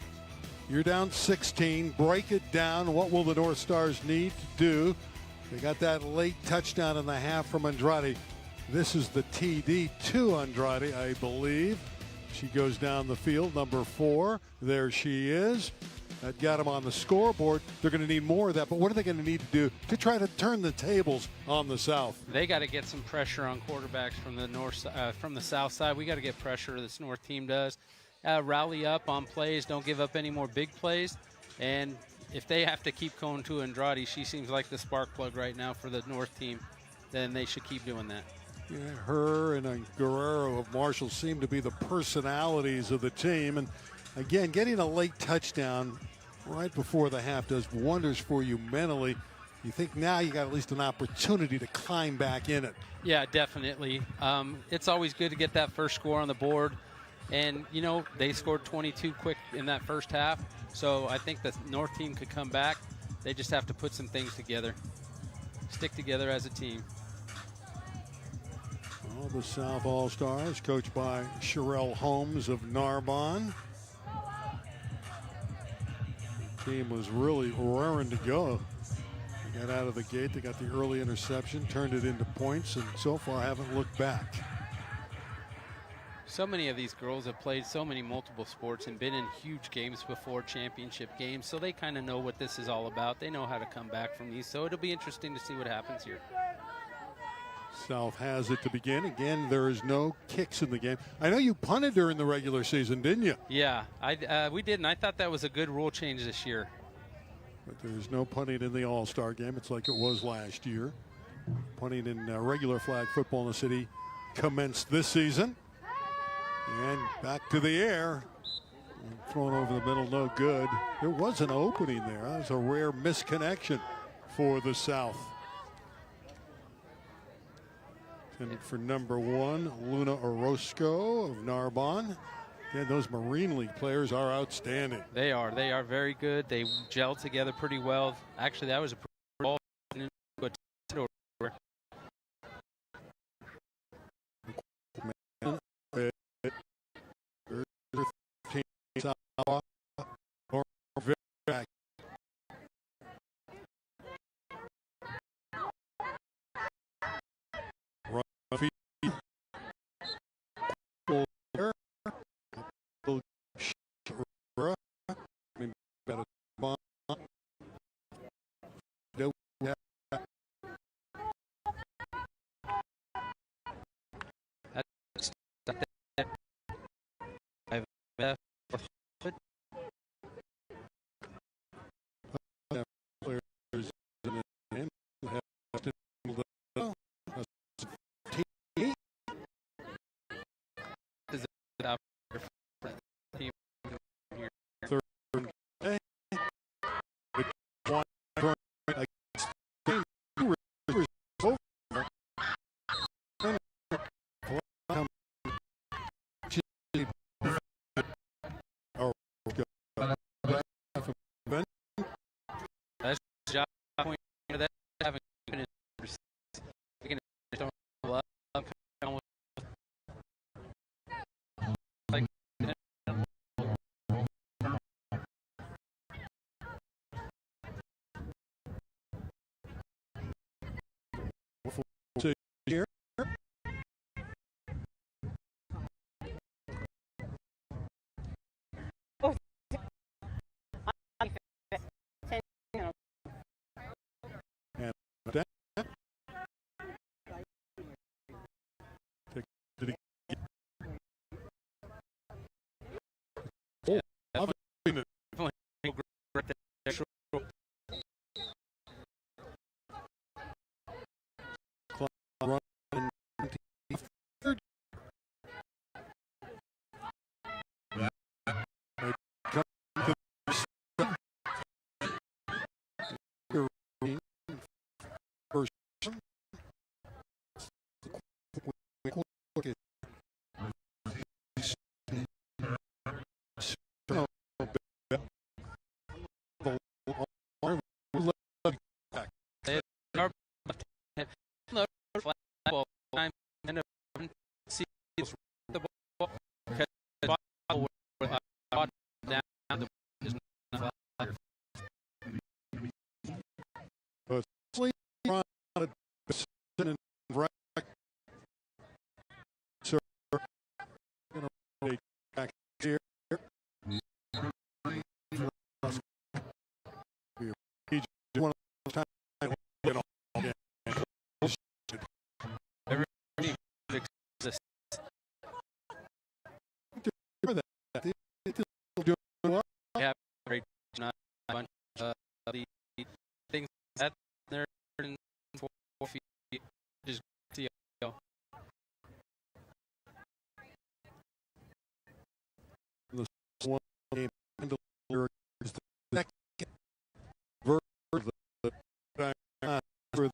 [SPEAKER 1] You're down 16. Break it down. What will the North Stars need to do? They got that late touchdown in the half from Andrade. This is the TD to Andrade, I believe. She goes down the field, number 4. There she is. That got them on the scoreboard. They're going to need more of that, but what are they going to need to do to try to turn the tables on the South?
[SPEAKER 2] They got to get some pressure on quarterbacks from the South side. We got to get pressure. This North team does. Rally up on plays. Don't give up any more big plays. And if they have to keep going to Andrade, she seems like the spark plug right now for the North team, then they should keep doing that.
[SPEAKER 1] Yeah, her and Guerrero of Marshall seem to be the personalities of the team. And again, getting a late touchdown right before the half does wonders for you mentally. You think now you got at least an opportunity to climb back in it.
[SPEAKER 2] Yeah, definitely. It's always good to get that first score on the board. And, they scored 22 quick in that first half. So I think the North team could come back. They just have to put some things together, stick together as a team.
[SPEAKER 1] All the South All-Stars, coached by Sherelle Holmes of Narbonne. The team was really raring to go. They got out of the gate. They got the early interception, turned it into points, and so far haven't looked back.
[SPEAKER 2] So many of these girls have played so many multiple sports and been in huge games before, championship games, so they kind of know what this is all about. They know how to come back from these, so it'll be interesting to see what happens here.
[SPEAKER 1] South has it to begin. Again, there is no kicks in the game. I know you punted during the regular season, didn't you?
[SPEAKER 2] Yeah, we did, and I thought that was a good rule change this year.
[SPEAKER 1] But there's no punting in the All-Star game. It's like it was last year. Punting in regular flag football in the city commenced this season. And back to the air. Thrown over the middle, no good. There was an opening there. That was a rare misconnection for the South. And for number 1, Luna Orozco of Narbonne. Yeah, those Marine League players are outstanding.
[SPEAKER 2] They are very good. They gel together pretty well. Actually, that was a pretty ball.
[SPEAKER 1] Here.
[SPEAKER 2] The things that they're in 4 feet just see go.
[SPEAKER 1] The one game is the second verse of the for the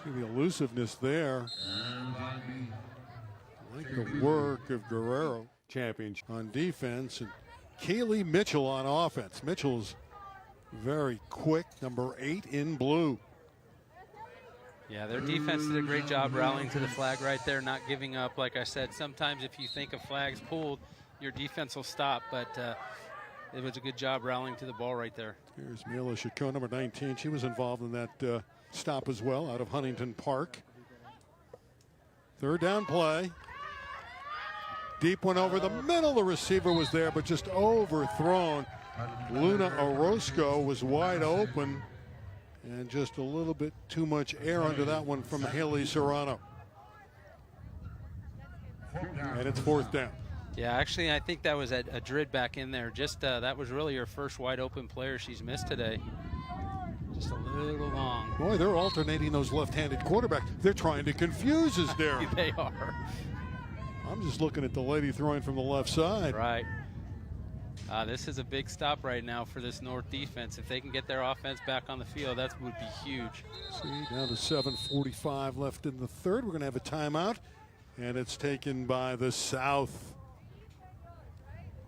[SPEAKER 1] see the elusiveness there. I like the work of Guerrero, championship on defense, and Kaylee Mitchell on offense. Mitchell's very quick, number 8 in blue.
[SPEAKER 2] Yeah, their defense did a great job rallying to the flag right there, not giving up. Like I said, sometimes if you think a flag's pulled, your defense will stop, but it was a good job rallying to the ball right there.
[SPEAKER 1] Here's Mila Chacon, number 19. She was involved in that stop as well, out of Huntington Park. Third down play. Deep one over the middle. The receiver was there, but just overthrown. Luna Orozco was wide open, and just a little bit too much air under that one from Haley Serrano. And it's fourth down.
[SPEAKER 2] Yeah, actually, I think that was a Drid back in there. Just that was really her first wide open player she's missed today. Just a little long.
[SPEAKER 1] Boy, they're alternating those left-handed quarterbacks. They're trying to confuse us there.
[SPEAKER 2] They are.
[SPEAKER 1] I'm just looking at the lady throwing from the left side.
[SPEAKER 2] Right. This is a big stop right now for this North defense. If they can get their offense back on the field, that would be huge.
[SPEAKER 1] See, down to 7:45 left in the third. We're going to have a timeout, and it's taken by the South.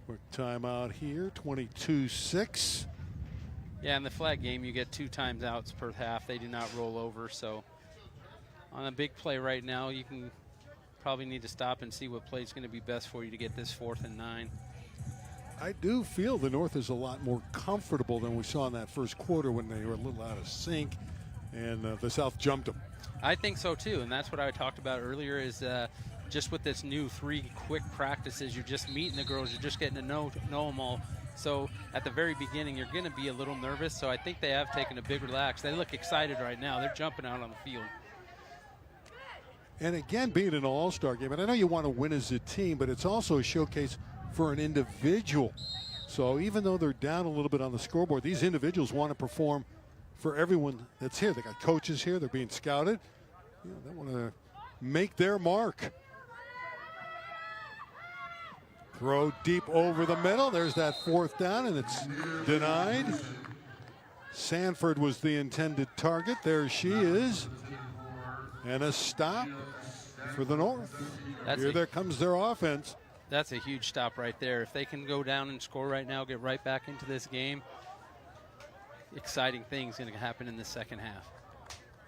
[SPEAKER 1] Quick timeout here, 22-6.
[SPEAKER 2] Yeah, in the flag game, you get 2 timeouts per half. They do not roll over, so on a big play right now, you can probably need to stop and see what play is going to be best for you to get this 4th and 9.
[SPEAKER 1] I do feel the North is a lot more comfortable than we saw in that first quarter when they were a little out of sync, and the South jumped them.
[SPEAKER 2] I think so, too, and that's what I talked about earlier is just with this new 3 quick practices, you're just meeting the girls, you're just getting to know them all. So at the very beginning, you're going to be a little nervous. So I think they have taken a big relax. They look excited right now. They're jumping out on the field.
[SPEAKER 1] And again, being an all-star game, and I know you want to win as a team, but it's also a showcase for an individual. So even though they're down a little bit on the scoreboard, these individuals want to perform for everyone that's here. They got coaches here. They're being scouted. You know, they want to make their mark. Throw deep over the middle. There's that 4th down, and it's denied. Sanford was the intended target. There she is. And a stop for the North. There comes their offense.
[SPEAKER 2] That's a huge stop right there. If they can go down and score right now, get right back into this game, exciting things going to happen in the second half.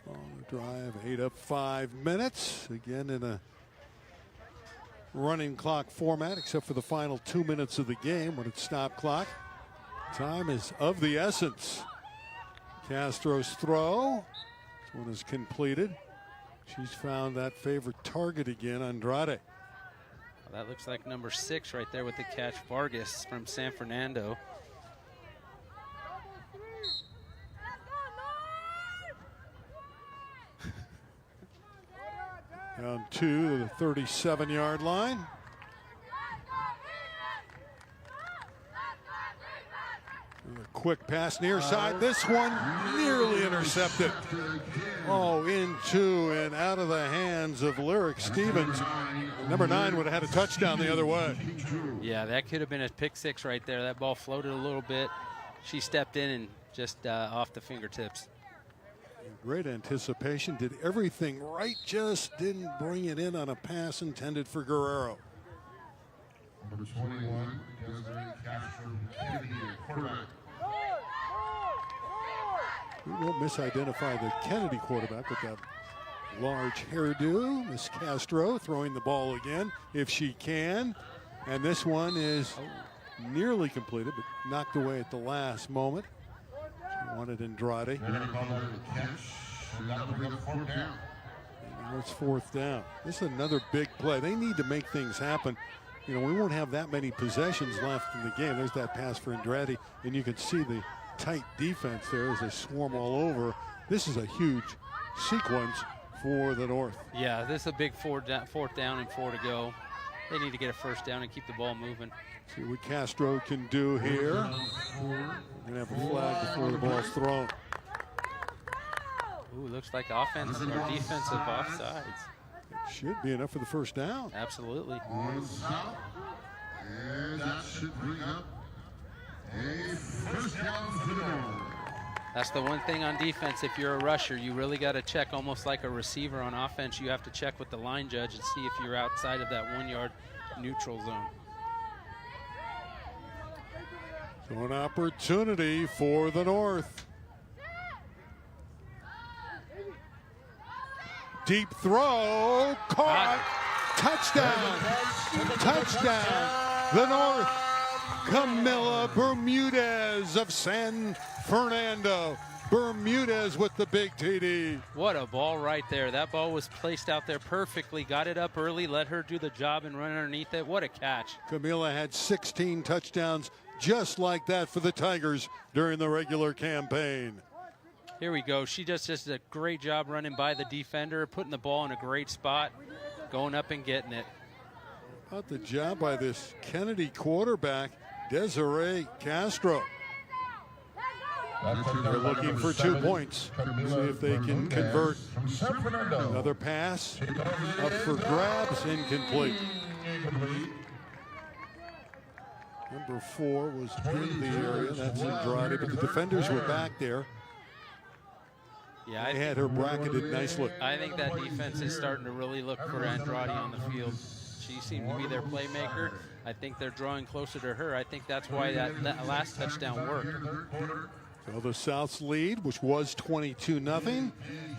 [SPEAKER 1] Long drive, 8 up 5 minutes. Again in a running clock format, except for the final 2 minutes of the game when it's stop clock. Time is of the essence. Castro's throw. This one is completed. She's found that favorite target again, Andrade.
[SPEAKER 2] Well, that looks like number 6 right there with the catch, Vargas from San Fernando.
[SPEAKER 1] Down to the 37-yard line. A quick pass near side. This one nearly intercepted. Oh, into and out of the hands of Lyric Stevens. Number 9 would have had a touchdown the other way.
[SPEAKER 2] Yeah, that could have been a pick six right there. That ball floated a little bit. She stepped in and just off the fingertips.
[SPEAKER 1] Great anticipation. Did everything right. Just didn't bring it in on a pass intended for Guerrero.
[SPEAKER 5] Number 21, Desiree Castro, Kennedy, quarterback.
[SPEAKER 1] We won't misidentify the Kennedy quarterback with that large hairdo. Miss Castro throwing the ball again if she can. And this one is nearly completed, but knocked away at the last moment. She wanted Andrade.
[SPEAKER 5] They're going to call that a catch, and that will bring up 4th down.
[SPEAKER 1] And it's 4th down. This is another big play. They need to make things happen. You know, we won't have that many possessions left in the game. There's that pass for Andrade, and you can see the tight defense there as they swarm all over. This is a huge sequence for the North.
[SPEAKER 2] Yeah, this is a big 4th down and 4 to go. They need to get a 1st down and keep the ball moving.
[SPEAKER 1] See what Castro can do here. We're going to have a flag before the ball's thrown.
[SPEAKER 2] Ooh, looks like offense or defensive offsides.
[SPEAKER 1] It should be enough for the 1st down.
[SPEAKER 2] Absolutely.
[SPEAKER 5] And that should bring up a 1st down for the North.
[SPEAKER 2] That's the one thing on defense. If you're a rusher, you really got to check almost like a receiver. On offense, you have to check with the line judge and see if you're outside of that 1-yard neutral zone.
[SPEAKER 1] So an opportunity for the North. Deep throw, caught, touchdown, touchdown, the North. Camila Bermudez of San Fernando. Bermudez with the big TD.
[SPEAKER 2] What a ball right there. That ball was placed out there perfectly. Got it up early, let her do the job and run underneath it. What a catch.
[SPEAKER 1] Camila had 16 touchdowns just like that for the Tigers during the regular campaign.
[SPEAKER 2] Here we go. She just does a great job running by the defender, putting the ball in a great spot, going up and getting it.
[SPEAKER 1] About the job by this Kennedy quarterback, Desiree Castro. They're looking for 2 points. See if they can convert. Another pass up for grabs, incomplete. Number 4 was in the area. That's Andrade, but the defenders were back there.
[SPEAKER 2] Yeah,
[SPEAKER 1] they had her bracketed nicely.
[SPEAKER 2] I think that defense is starting to really look for Andrade on the field. She seemed to be their playmaker. I think they're drawing closer to her. I think that's why that last touchdown worked.
[SPEAKER 1] So the South's lead, which was 22-0,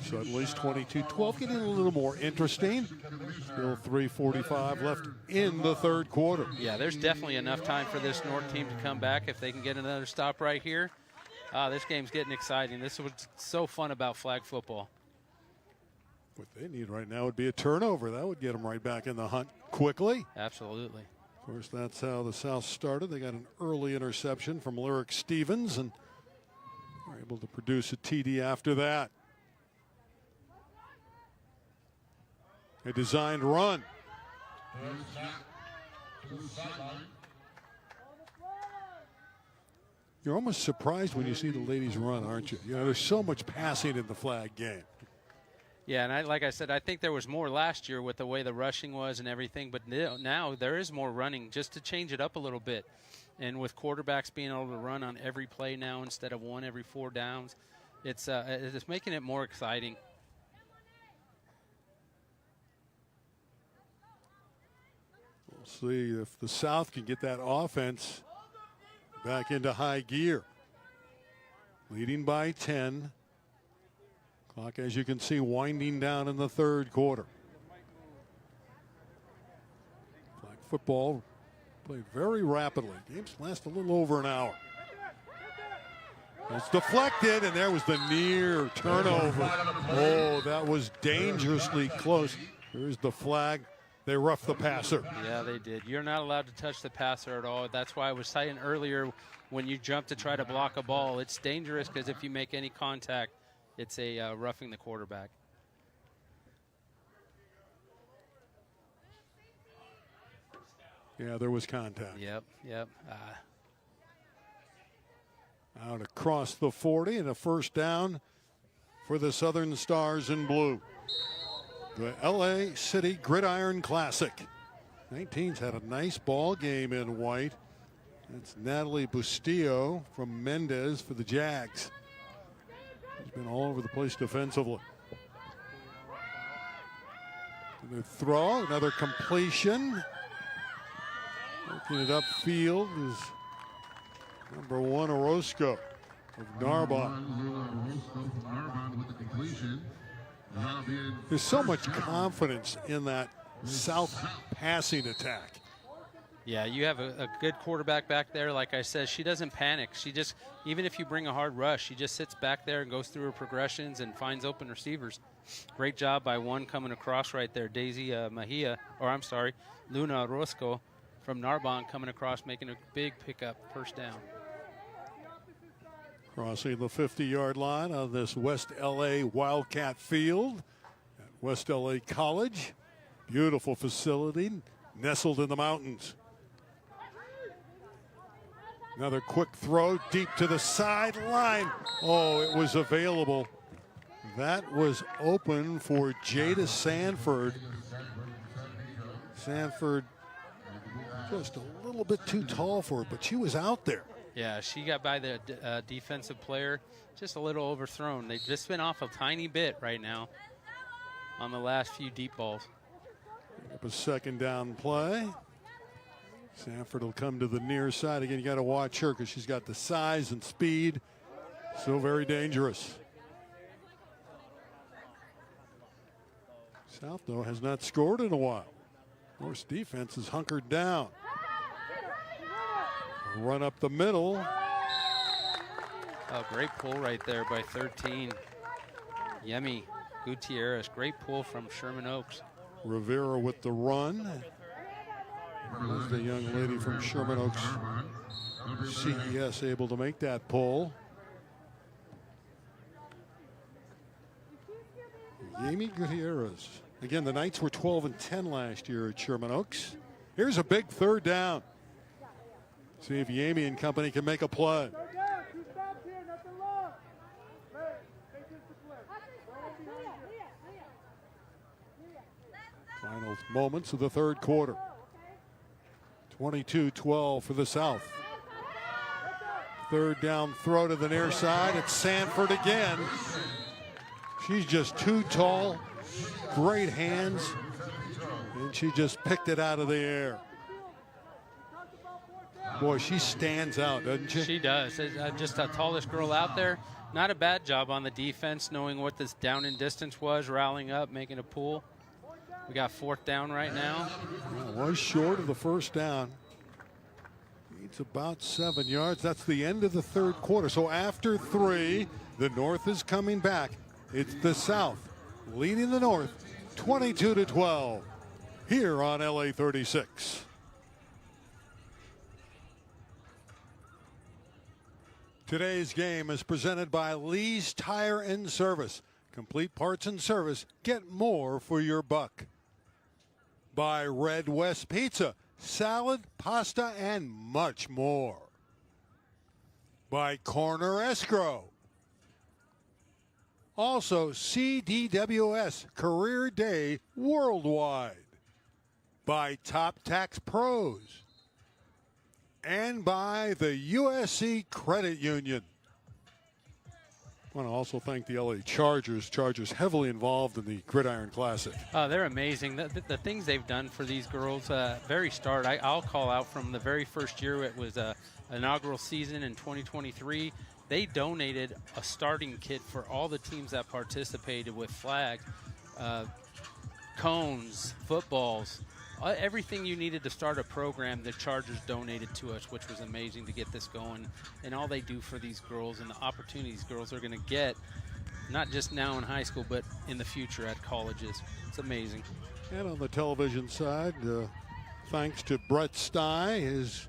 [SPEAKER 1] so at least 22-12, getting a little more interesting. Still 3:45 left in the 3rd quarter.
[SPEAKER 2] Yeah, there's definitely enough time for this North team to come back if they can get another stop right here. This game's getting exciting. This is what's so fun about flag football.
[SPEAKER 1] What they need right now would be a turnover. That would get them right back in the hunt quickly.
[SPEAKER 2] Absolutely.
[SPEAKER 1] Of course, that's how the South started. They got an early interception from Lyric Stevens and were able to produce a TD after that. A designed run. You're almost surprised when you see the ladies run, aren't you? You know, there's so much passing in the flag game.
[SPEAKER 2] Yeah, and like I said, I think there was more last year with the way the rushing was and everything, but now there is more running just to change it up a little bit. And with quarterbacks being able to run on every play now instead of one every 4 downs, it's making it more exciting.
[SPEAKER 1] We'll see if the South can get that offense back into high gear. Leading by 10. Clock, as you can see, winding down in the 3rd quarter. Flag football played very rapidly. Games last a little over an hour. It's deflected, and there was the near turnover. Oh, that was dangerously close. There's the flag. They roughed the passer.
[SPEAKER 2] Yeah, they did. You're not allowed to touch the passer at all. That's why I was saying earlier, when you jump to try to block a ball, it's dangerous because if you make any contact, it's a roughing the quarterback.
[SPEAKER 1] Yeah, there was contact.
[SPEAKER 2] Yep.
[SPEAKER 1] Out across the 40 and a first down for the Southern Stars in blue. The LA City Gridiron Classic. 19's had a nice ball game in white. It's Natalie Bustillo from Mendez for the Jags. She's been all over the place defensively. The throw, another completion. Working it upfield is number 1 Orozco of Narbonne. There's so much confidence in that South passing attack.
[SPEAKER 2] Yeah, you have a good quarterback back there. Like I said, she doesn't panic. She just, even if you bring a hard rush, she just sits back there and goes through her progressions and finds open receivers. Great job by one coming across right there, Daisy Luna Orozco from Narbonne coming across, making a big pickup, first down.
[SPEAKER 1] Crossing the 50-yard line on this West LA Wildcat Field at West LA College. Beautiful facility, nestled in the mountains. Another quick throw deep to the sideline. Oh, it was available. That was open for Jada Sanford. Sanford just a little bit too tall for it, but she was out there.
[SPEAKER 2] Yeah, she got by the defensive player, just a little overthrown. They've just been off a tiny bit right now on the last few deep balls.
[SPEAKER 1] Up a second down play. Sanford will come to the near side. Again, you got to watch her because she's got the size and speed. So very dangerous. South, though, has not scored in a while. North's defense is hunkered down. Run up the middle.
[SPEAKER 2] Oh, great pull right there by 13. Yemi Gutierrez. Great pull from Sherman Oaks.
[SPEAKER 1] Rivera with the run. There's the young lady from Sherman Oaks CES able to make that pull. Yemi Gutierrez. Again, the Knights were 12-10 last year at Sherman Oaks. Here's a big third down. See if Yami and company can make a play. Final moments of the third quarter. 22-12 for the South. Third down throw to the near side. It's Sanford again. She's just too tall. Great hands. And she just picked it out of the air. Boy, she stands out, doesn't she?
[SPEAKER 2] She does. Just the tallest girl out there. Not a bad job on the defense, knowing what this down and distance was, rallying up, making a pull. We got fourth down right now.
[SPEAKER 1] Well, was short of the first down. Needs about 7 yards. That's the end of the third quarter. So after 3, the North is coming back. It's the South leading the North 22-12 here on LA36. Today's game is presented by Lee's Tire and Service. Complete parts and service. Get more for your buck. By Red West Pizza. Salad, pasta, and much more. By Corner Escrow. Also, CDWS Career Day Worldwide. By Top Tax Pros. And by the USC Credit Union. I want to also thank the LA Chargers. Chargers heavily involved in the Gridiron Classic.
[SPEAKER 2] Oh, they're amazing. The things they've done for these girls, very start. I'll call out from the very first year. It was an inaugural season in 2023. They donated a starting kit for all the teams that participated with flags, cones, footballs. Everything you needed to start a program, the Chargers donated to us, which was amazing to get this going. And all they do for these girls and the opportunities girls are going to get, not just now in high school, but in the future at colleges. It's amazing.
[SPEAKER 1] And on the television side, thanks to Brett Stye, his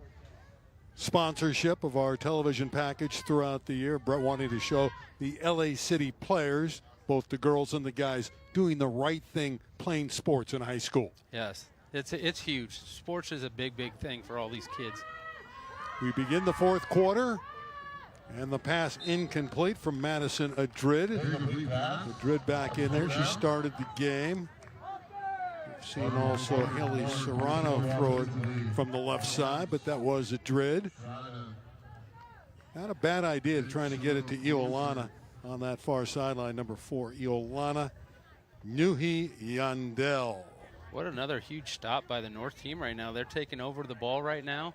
[SPEAKER 1] sponsorship of our television package throughout the year. Brett wanted to show the LA City players, both the girls and the guys, doing the right thing, playing sports in high school.
[SPEAKER 2] Yes. It's huge. Sports is a big thing for all these kids.
[SPEAKER 1] We begin the fourth quarter, and the pass incomplete from Madison Adrid. Adrid back in there. She started the game. We've seen also Haley Serrano throw it from the left side, but that was Adrid. Not a bad idea trying to get it to Iolana on that far sideline, number 4, Iolana Nuhi Yandel.
[SPEAKER 2] What another huge stop by the North team right now. They're taking over the ball right now.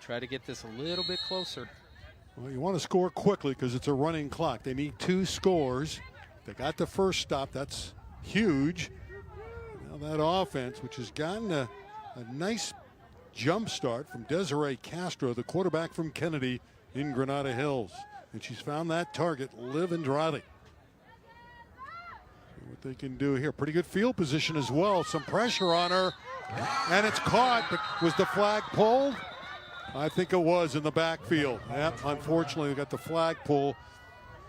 [SPEAKER 2] Try to get this a little bit closer.
[SPEAKER 1] Well, you want to score quickly because it's a running clock. They need 2 scores. They got the first stop. That's huge. Now that offense, which has gotten a nice jump start from Desiree Castro, the quarterback from Kennedy in Granada Hills. And she's found that target, Liv Andrade. See what they can do here. Pretty good field position as well. Some pressure on her. And it's caught, but was the flag pulled? I think it was in the backfield. Yep, unfortunately, we got the flag pull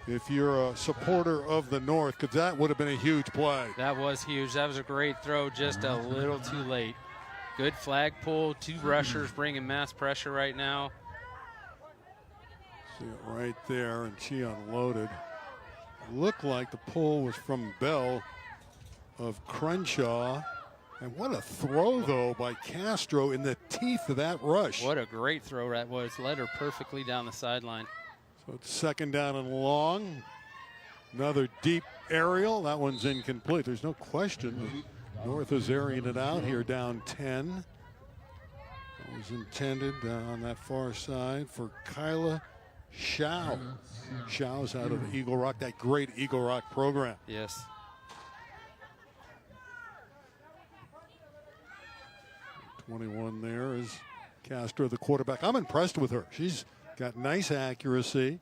[SPEAKER 1] if you're a supporter of the North, because that would have been a huge play.
[SPEAKER 2] That was huge. That was a great throw, just a little too late. Good flag pull. 2 rushers bringing mass pressure right now.
[SPEAKER 1] See it right there, and she unloaded. Looked like the pull was from Bell of Crenshaw. And what a throw, though, by Castro in the teeth of that rush.
[SPEAKER 2] What a great throw that was. Led her perfectly down the sideline.
[SPEAKER 1] So it's 2nd down and long. Another deep aerial. That one's incomplete. There's no question. North is airing it out here, down 10. That was intended on that far side for Kyla Shao. Shao's out of Eagle Rock, that great Eagle Rock program.
[SPEAKER 2] Yes.
[SPEAKER 1] .21 there is Castro, the quarterback. I'm impressed with her. She's got nice accuracy,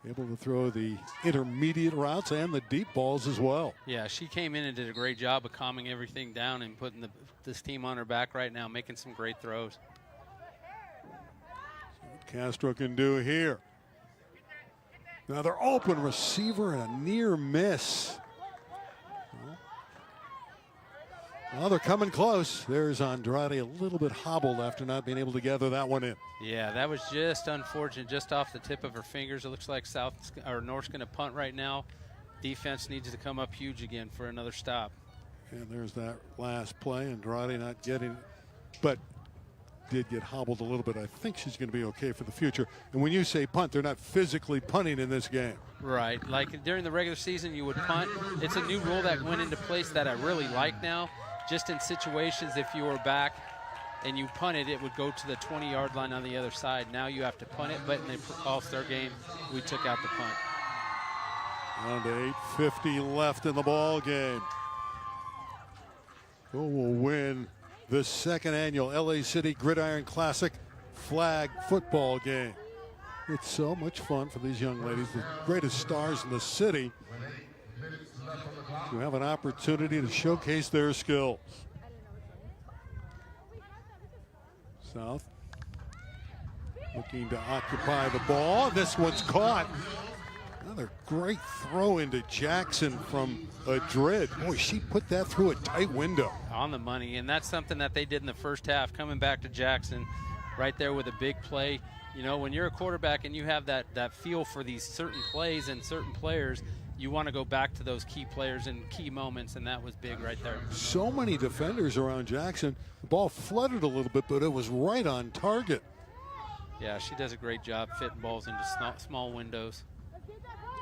[SPEAKER 1] able to throw the intermediate routes and the deep balls as well.
[SPEAKER 2] Yeah, she came in and did a great job of calming everything down and putting this team on her back right now, making some great throws.
[SPEAKER 1] See what Castro can do here. Another open receiver and a near miss. Well, they're coming close. There's Andrade, a little bit hobbled after not being able to gather that one in.
[SPEAKER 2] Yeah, that was just unfortunate, just off the tip of her fingers. It looks like North's going to punt right now. Defense needs to come up huge again for another stop.
[SPEAKER 1] And there's that last play. Andrade not getting, but did get hobbled a little bit. I think she's going to be okay for the future. And when you say punt, they're not physically punting in this game.
[SPEAKER 2] Right. Like during the regular season, you would punt. It's a new rule that went into place that I really like now. Just in situations, if you were back and you punted, it would go to the 20-yard line on the other side. Now you have to punt it, but in the All-Star game, we took out the punt.
[SPEAKER 1] Down to 8:50 left in the ball game. Who will win the 2nd annual LA City Gridiron Classic flag football game? It's so much fun for these young ladies, the greatest stars in the city, to have an opportunity to showcase their skills. South looking to occupy the ball. This one's caught. Another great throw into Jackson from Adrid. Boy, she put that through a tight window.
[SPEAKER 2] On the money, and that's something that they did in the first half, coming back to Jackson right there with a big play. You know, when you're a quarterback and you have that feel for these certain plays and certain players, you want to go back to those key players and key moments, and that was big right there.
[SPEAKER 1] So many defenders around Jackson. The ball fluttered a little bit, but it was right on target.
[SPEAKER 2] Yeah, she does a great job fitting balls into small windows.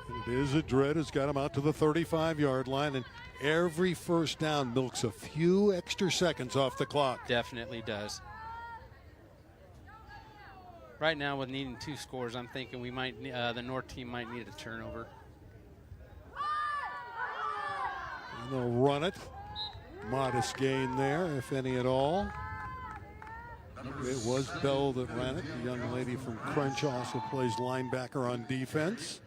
[SPEAKER 1] And it is Adrid who's got him out to the 35-yard line, and every first down milks a few extra seconds off the clock.
[SPEAKER 2] Definitely does. Right now, with needing 2 scores, I'm thinking we might the North team might need a turnover.
[SPEAKER 1] And they'll run it. Modest gain there, if any at all. It was Bell that ran it. The young lady from Crenshaw also plays linebacker on defense.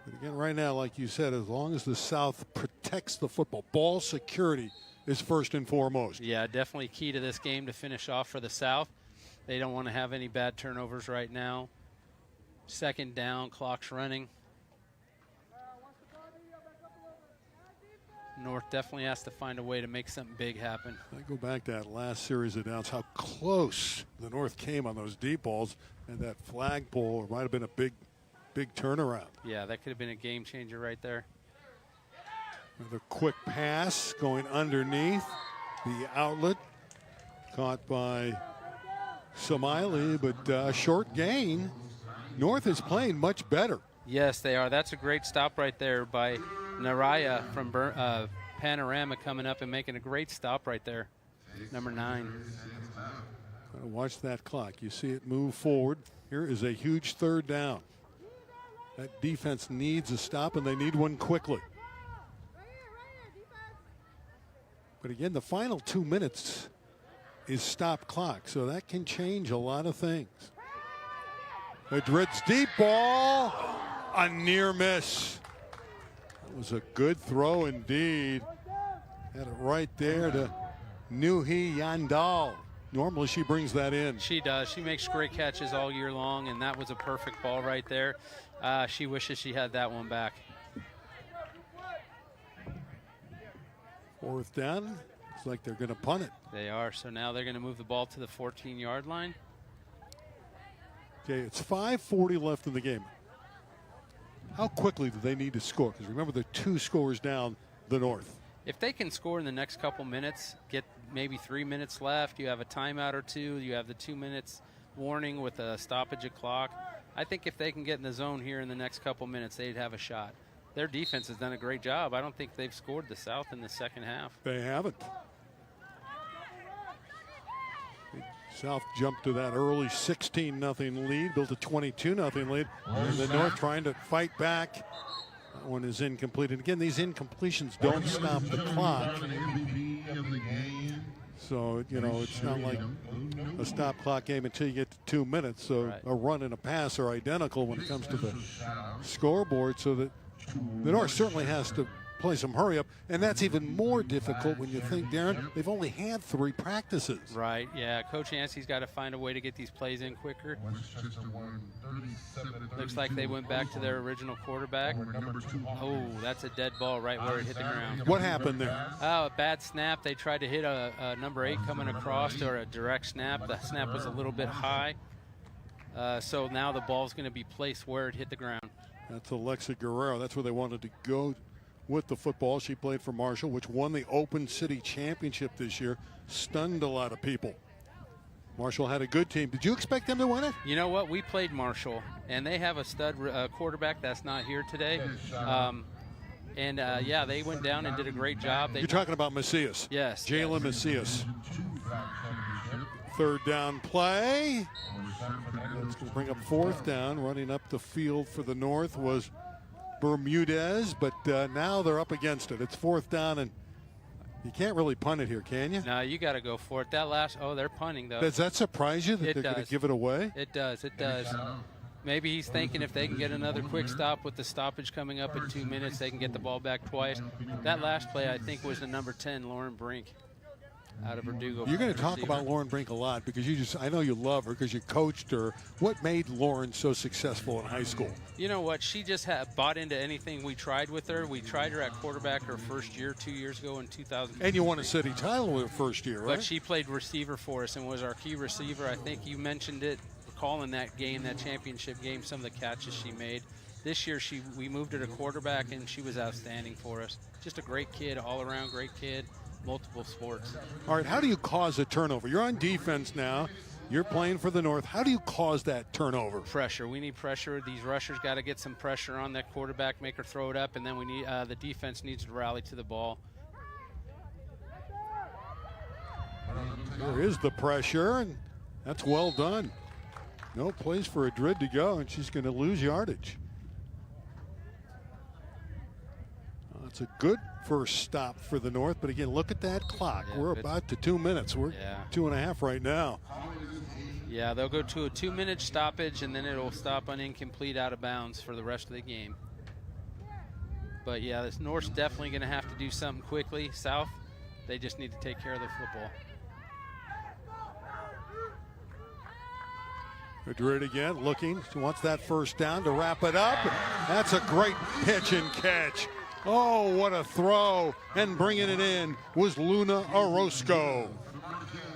[SPEAKER 1] But again, right now, like you said, as long as the South protects the football, ball security is first and foremost.
[SPEAKER 2] Yeah, definitely key to this game to finish off for the South. They don't want to have any bad turnovers right now. 2nd down, clock's running. North definitely has to find a way to make something big happen.
[SPEAKER 1] I go back to that last series of downs, how close the North came on those deep balls, and that flagpole might have been a big turnaround.
[SPEAKER 2] Yeah, that could have been a game changer right there.
[SPEAKER 1] Another quick pass going underneath the outlet, caught by Somaili, but a short gain. North is playing much better.
[SPEAKER 2] Yes, they are. That's a great stop right there by Naraya from Panorama, coming up and making a great stop right there. Number 9.
[SPEAKER 1] Watch that clock. You see it move forward. Here is a huge third down. That defense needs a stop, and they need one quickly. But again, the final 2 minutes is stop clock, so that can change a lot of things. Madrid's deep ball, a near miss. That was a good throw indeed. Had it right there to Nuhi Yandal. Normally she brings that in.
[SPEAKER 2] She does. She makes great catches all year long, and that was a perfect ball right there. She wishes she had that one back.
[SPEAKER 1] Fourth down. Looks like they're going to punt it.
[SPEAKER 2] They are. So now they're going to move the ball to the 14-yard line.
[SPEAKER 1] Okay, it's 5:40 left in the game. How quickly do they need to score? Because remember, they're 2 scores down the North.
[SPEAKER 2] If they can score in the next couple minutes, get maybe 3 minutes left, you have a timeout or 2, you have the 2 minutes warning with a stoppage of clock. I think if they can get in the zone here in the next couple minutes, they'd have a shot. Their defense has done a great job. I don't think they've scored the South in the second half.
[SPEAKER 1] They haven't. South jumped to that early 16-0 lead, built a 22-0 lead, and the North trying to fight back. That one is incomplete. And again, these incompletions don't stop the clock. So, you know, it's not like a stop clock game until you get to 2 minutes. So
[SPEAKER 2] right.
[SPEAKER 1] A run and a pass are identical when it comes to the scoreboard, so that the North certainly has to play some hurry up, and that's even more difficult when you think, Darren, they've only had 3 practices.
[SPEAKER 2] Right, yeah. Coach Yancey's got to find a way to get these plays in quicker. Looks like they went back to their original quarterback. Oh, that's a dead ball right where it hit the ground.
[SPEAKER 1] What happened there?
[SPEAKER 2] Oh, a bad snap. They tried to hit a number 8 coming across, or a direct snap. The snap was a little bit high. So now the ball's going to be placed where it hit the ground.
[SPEAKER 1] That's Alexa Guerrero. That's where they wanted to go with the football. She played for Marshall, which won the Open City Championship this year. Stunned a lot of people. Marshall had a good team. Did you expect them to win it?
[SPEAKER 2] You know what? We played Marshall, and they have a stud quarterback that's not here today. Yeah, they went down and did a great job.
[SPEAKER 1] You're talking about Macias.
[SPEAKER 2] Yes.
[SPEAKER 1] Jalen Macias. Third down play. That's going to bring up fourth down. Running up the field for the North was Bermudez, but now they're up against it. It's fourth down, and you can't really punt it here, can you?
[SPEAKER 2] No, you got to go for it. That last, they're punting, though.
[SPEAKER 1] Does that surprise you that they're going to give it away?
[SPEAKER 2] It does. It does. Maybe he's thinking if they can get another quick stop with the stoppage coming up in 2 minutes, they can get the ball back twice. That last play, I think, was the number 10, Lauren Brink, out of Verdugo.
[SPEAKER 1] You're going to talk about Lauren Brink a lot because I know you love her because you coached her. What made Lauren so successful in high school?
[SPEAKER 2] You know what? She just bought into anything we tried with her. We tried her at quarterback her first year 2 years ago in 2000.
[SPEAKER 1] And you won a city title with her first year, right?
[SPEAKER 2] But she played receiver for us and was our key receiver. I think you mentioned it, calling that game, that championship game, some of the catches she made. This year we moved her to quarterback, and she was outstanding for us. Just a great kid, all-around great kid. Multiple sports.
[SPEAKER 1] All right, how do you cause a turnover? You're on defense now. You're playing for the North. How do you cause that turnover?
[SPEAKER 2] Pressure. We need pressure. These rushers got to get some pressure on that quarterback, make her throw it up, and then we need the defense needs to rally to the ball.
[SPEAKER 1] There is the pressure, and that's well done. No place for Adrid to go, and she's going to lose yardage. It's a good first stop for the North, but again, look at that clock.
[SPEAKER 2] Yeah,
[SPEAKER 1] we're about to 2 minutes. We're 2.5 right now.
[SPEAKER 2] Yeah, they'll go to a 2-minute stoppage, and then it'll stop on incomplete out of bounds for the rest of the game. But yeah, this North's definitely going to have to do something quickly. South, they just need to take care of the football.
[SPEAKER 1] Madrid again looking. She wants that first down to wrap it up. That's a great pitch and catch. Oh, what a throw. And bringing it in was Luna Orozco.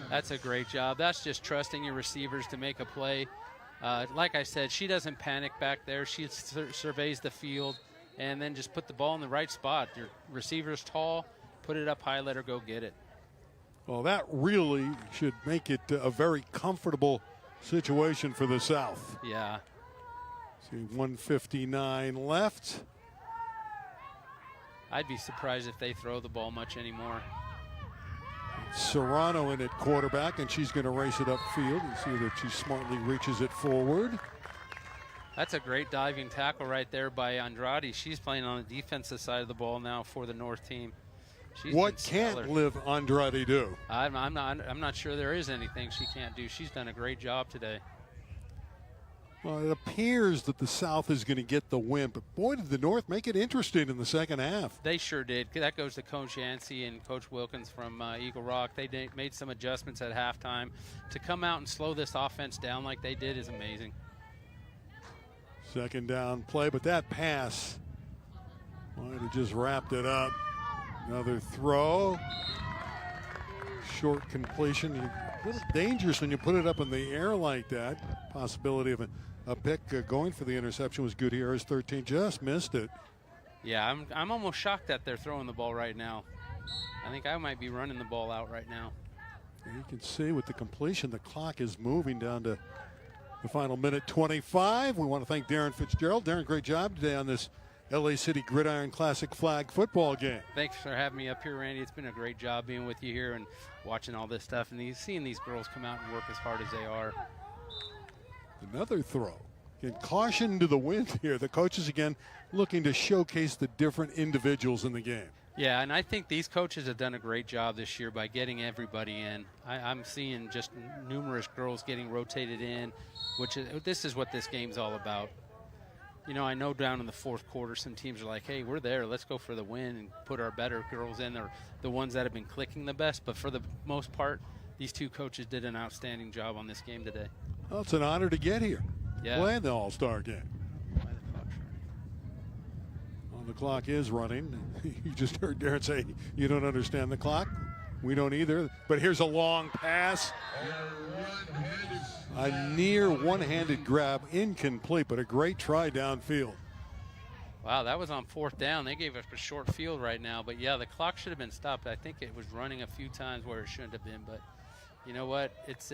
[SPEAKER 2] That's a great job. That's just trusting your receivers to make a play. Like I said, she doesn't panic back there. She surveys the field and then just put the ball in the right spot. Your receiver's tall, put it up high, let her go get it.
[SPEAKER 1] Well, that really should make it a very comfortable situation for the South.
[SPEAKER 2] Yeah.
[SPEAKER 1] See, 1:59 left.
[SPEAKER 2] I'd be surprised if they throw the ball much anymore.
[SPEAKER 1] Serrano in at quarterback, and she's going to race it upfield and see that she smartly reaches it forward.
[SPEAKER 2] That's a great diving tackle right there by Andrade. She's playing on the defensive side of the ball now for the North team.
[SPEAKER 1] What can't Liv Andrade do?
[SPEAKER 2] I'm not sure there is anything she can't do. She's done a great job today.
[SPEAKER 1] Well, it appears that the South is going to get the win, but boy, did the North make it interesting in the second half.
[SPEAKER 2] They sure did. That goes to Coach Yancey and Coach Wilkins from Eagle Rock. They made some adjustments at halftime. To come out and slow this offense down like they did is amazing.
[SPEAKER 1] Second down play, but that pass might have just wrapped it up. Another throw. Short completion. A little dangerous when you put it up in the air like that. Possibility of a pick going for the interception was Gutierrez. 13 just missed it.
[SPEAKER 2] Yeah, I'm almost shocked that they're throwing the ball right now. I think I might be running the ball out right now.
[SPEAKER 1] And you can see with the completion, the clock is moving down to the final minute 25. We want to thank Darren Fitzgerald. Darren, great job today on this LA City Gridiron Classic flag football game.
[SPEAKER 2] Thanks for having me up here, Randy. It's been a great job being with you here and watching all this stuff and seeing these girls come out and work as hard as they are.
[SPEAKER 1] Another throw. Again, caution to the wind here. The coaches, again, looking to showcase the different individuals in the game.
[SPEAKER 2] Yeah, and I think these coaches have done a great job this year by getting everybody in. I'm seeing just numerous girls getting rotated in, this is what this game's all about. You know, I know down in the fourth quarter, some teams are like, hey, we're there. Let's go for the win and put our better girls in, or the ones that have been clicking the best. But for the most part, these two coaches did an outstanding job on this game today.
[SPEAKER 1] Well, it's an honor to get here.
[SPEAKER 2] Yeah.
[SPEAKER 1] Playing the All-Star game. Well, the clock is running. You just heard Darren say you don't understand the clock. We don't either. But here's a long pass. A near one-handed grab, incomplete, but a great try downfield.
[SPEAKER 2] Wow, that was on fourth down. They gave us a short field right now. But, yeah, the clock should have been stopped. I think it was running a few times where it shouldn't have been. But you know what? It's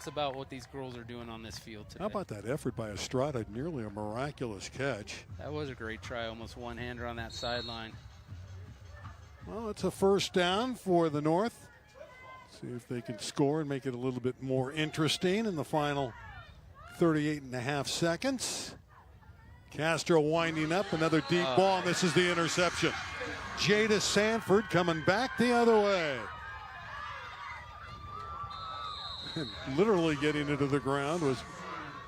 [SPEAKER 2] about what these girls are doing on this field today.
[SPEAKER 1] How about that effort by Estrada? Nearly a miraculous catch.
[SPEAKER 2] That was a great try. Almost one-hander on that sideline.
[SPEAKER 1] Well, it's a first down for the North. See if they can score and make it a little bit more interesting in the final 38.5 seconds. Castro winding up, another deep ball, and this is the interception. Jada Sanford coming back the other way. And literally getting it to the ground was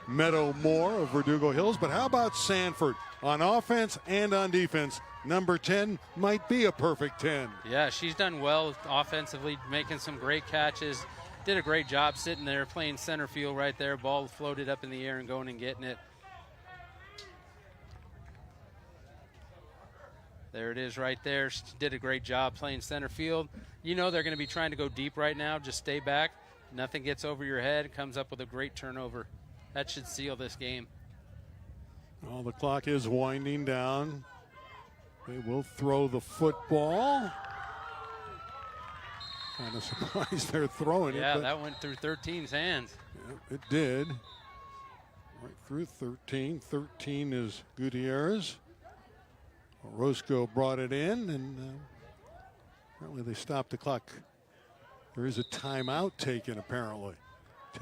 [SPEAKER 1] Meadow Moore of Verdugo Hills. But how about Sanford on offense and on defense? Number 10 might be a perfect 10.
[SPEAKER 2] Yeah, she's done well offensively, making some great catches. Did a great job sitting there playing center field right there. Ball floated up in the air and going and getting it. There it is right there. She did a great job playing center field. You know they're going to be trying to go deep right now. Just stay back. Nothing gets over your head. Comes up with a great turnover. That should seal this game.
[SPEAKER 1] Well, the clock is winding down. They will throw the football. Kind of surprised they're throwing it.
[SPEAKER 2] Yeah, that went through 13's hands.
[SPEAKER 1] Yeah, it did. Right through 13. 13 is Gutierrez. Orozco brought it in, and apparently they stopped the clock. There is a timeout taken, apparently.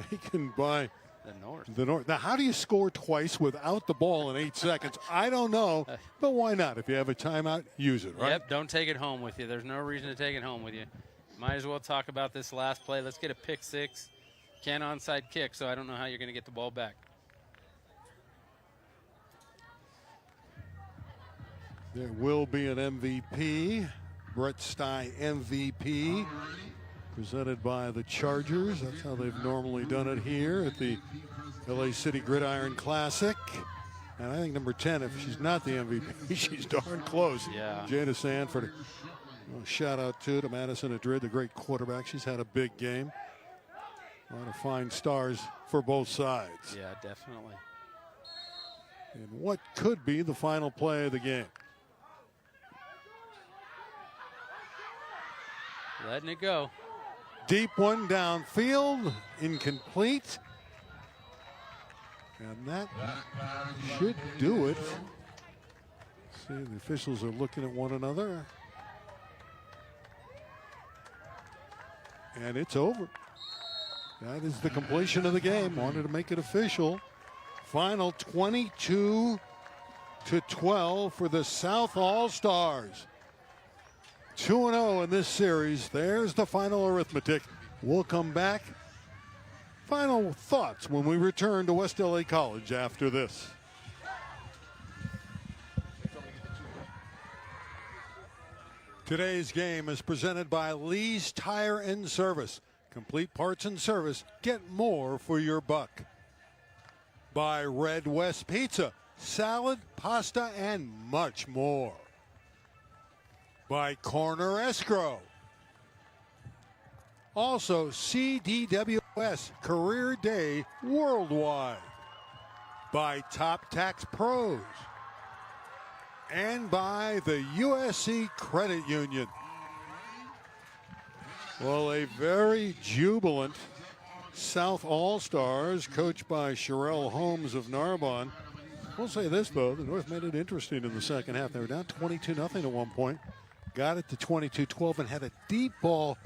[SPEAKER 1] Taken by the North. Now, how do you score twice without the ball in 8 seconds? I don't know, but why not? If you have a timeout, use it, right?
[SPEAKER 2] Yep, don't take it home with you. There's no reason to take it home with you. Might as well talk about this last play. Let's get a pick six. Can't onside kick, so I don't know how you're going to get the ball back.
[SPEAKER 1] There will be an MVP. Brett Stye MVP. Presented by the Chargers. That's how they've normally done it here at the LA City Gridiron Classic. And I think number 10, if she's not the MVP, she's darn close.
[SPEAKER 2] Yeah.
[SPEAKER 1] Jada Sanford. Shout out to Madison Madrid, the great quarterback. She's had a big game. A lot of fine stars for both sides.
[SPEAKER 2] Yeah, definitely.
[SPEAKER 1] And what could be the final play of the game?
[SPEAKER 2] Letting it go.
[SPEAKER 1] Deep one downfield, incomplete. And that should do it. See, the officials are looking at one another. And it's over. That is the completion of the game. Wanted to make it official. Final 22-12 for the South All-Stars. 2-0 in this series. There's the final arithmetic. We'll come back. Final thoughts when we return to West LA College after this. Today's game is presented by Lee's Tire and Service. Complete parts and service. Get more for your buck. By Red West Pizza. Salad, pasta, and much more. By Corner Escrow. Also, CDWS Career Day Worldwide. By Top Tax Pros. And by the USC Credit Union. Well, a very jubilant South All-Stars, coached by Sherelle Holmes of Narbonne. We'll say this, though. The North made it interesting in the second half. They were down 22-0 at one point. Got it to 22-12 and had a deep ball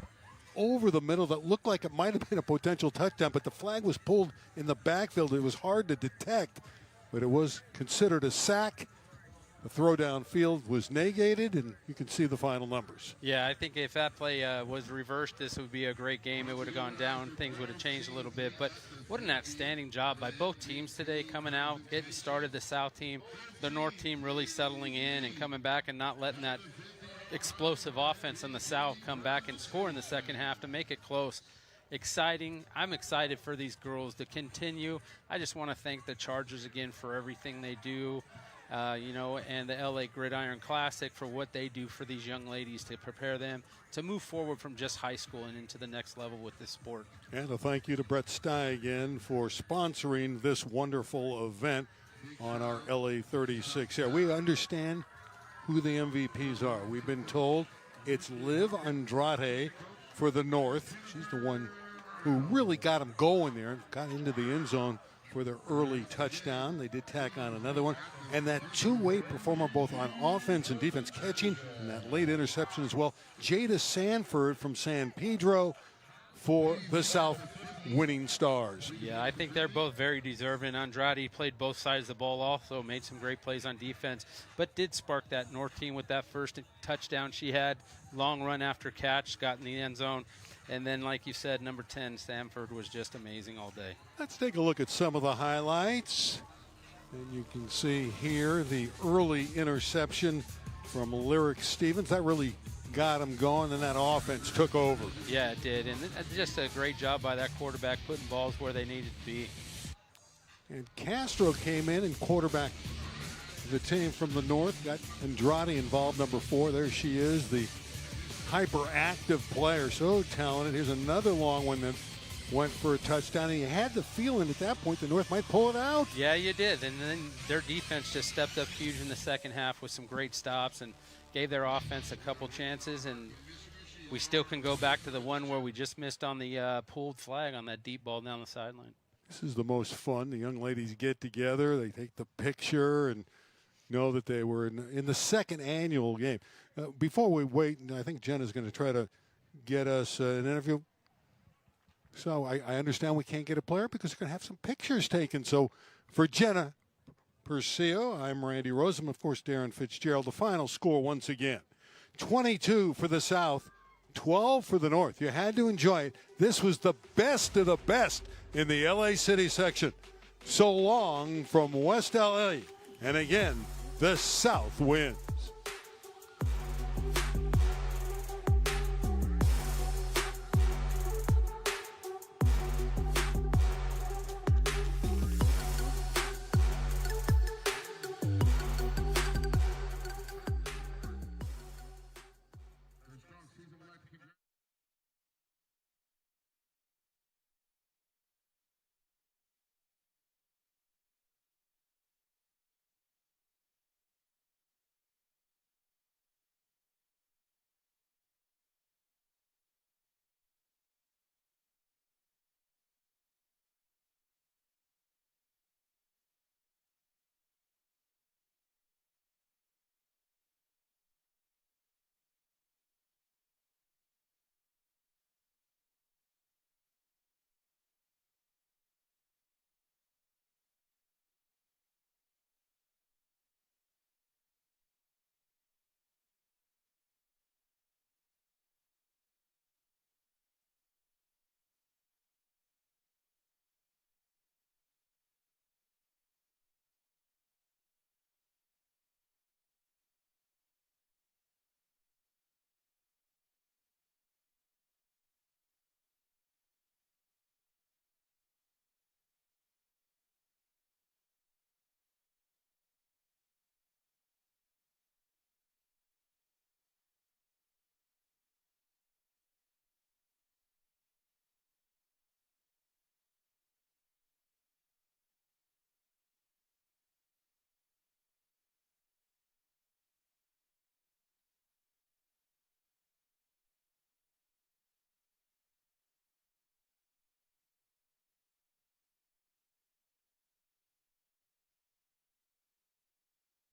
[SPEAKER 1] over the middle that looked like it might have been a potential touchdown, but the flag was pulled in the backfield. It was hard to detect, but it was considered a sack. The throw downfield was negated, and you can see the final numbers.
[SPEAKER 2] Yeah, I think if that play was reversed, this would be a great game. It would have gone down. Things would have changed a little bit. But what an outstanding job by both teams today coming out, getting started, the South team, the North team really settling in and coming back and not letting that explosive offense in the South come back and score in the second half to make it close. Exciting. I'm excited for these girls to continue. I just want to thank the Chargers again for everything they do. And the LA Gridiron Classic for what they do for these young ladies to prepare them to move forward from just high school and into the next level with this sport.
[SPEAKER 1] And a thank you to Brett Stye again for sponsoring this wonderful event on our LA36 here. We understand who the MVPs are. We've been told it's Liv Andrade for the North. She's the one who really got them going there and got into the end zone for their early touchdown. They did tack on another one. And that two-way performer both on offense and defense, catching and that late interception as well. Jada Sanford from San Pedro for the South winning Stars.
[SPEAKER 2] Yeah, I think they're both very deserving. Andrade played both sides of the ball also, made some great plays on defense, but did spark that North team with that first touchdown she had. Long run after catch, got in the end zone. And then, like you said, number 10, Sanford, was just amazing all day.
[SPEAKER 1] Let's take a look at some of the highlights. And you can see here the early interception from Lyric Stevens. That really got him going, and that offense took over.
[SPEAKER 2] Yeah, it did. And just a great job by that quarterback putting balls where they needed to be.
[SPEAKER 1] And Castro came in and quarterback the team from the North. Got Andrade involved, number 4. There she is, the hyperactive player, so talented. Here's another long one that went for a touchdown, and you had the feeling at that point the North might pull it out.
[SPEAKER 2] Yeah, you did, and then their defense just stepped up huge in the second half with some great stops and gave their offense a couple chances, and we still can go back to the one where we just missed on the pulled flag on that deep ball down the sideline.
[SPEAKER 1] This is the most fun. The young ladies get together, they take the picture, and know that they were in the second annual game. Before we wait, I think Jenna's going to try to get us an interview. So I understand we can't get a player because we're going to have some pictures taken. So for Jenna Persio, I'm Randy Rose, and of course Darren Fitzgerald. The final score once again, 22 for the South, 12 for the North. You had to enjoy it. This was the best of the best in the LA City section. So long from West LA. And again, the South wins.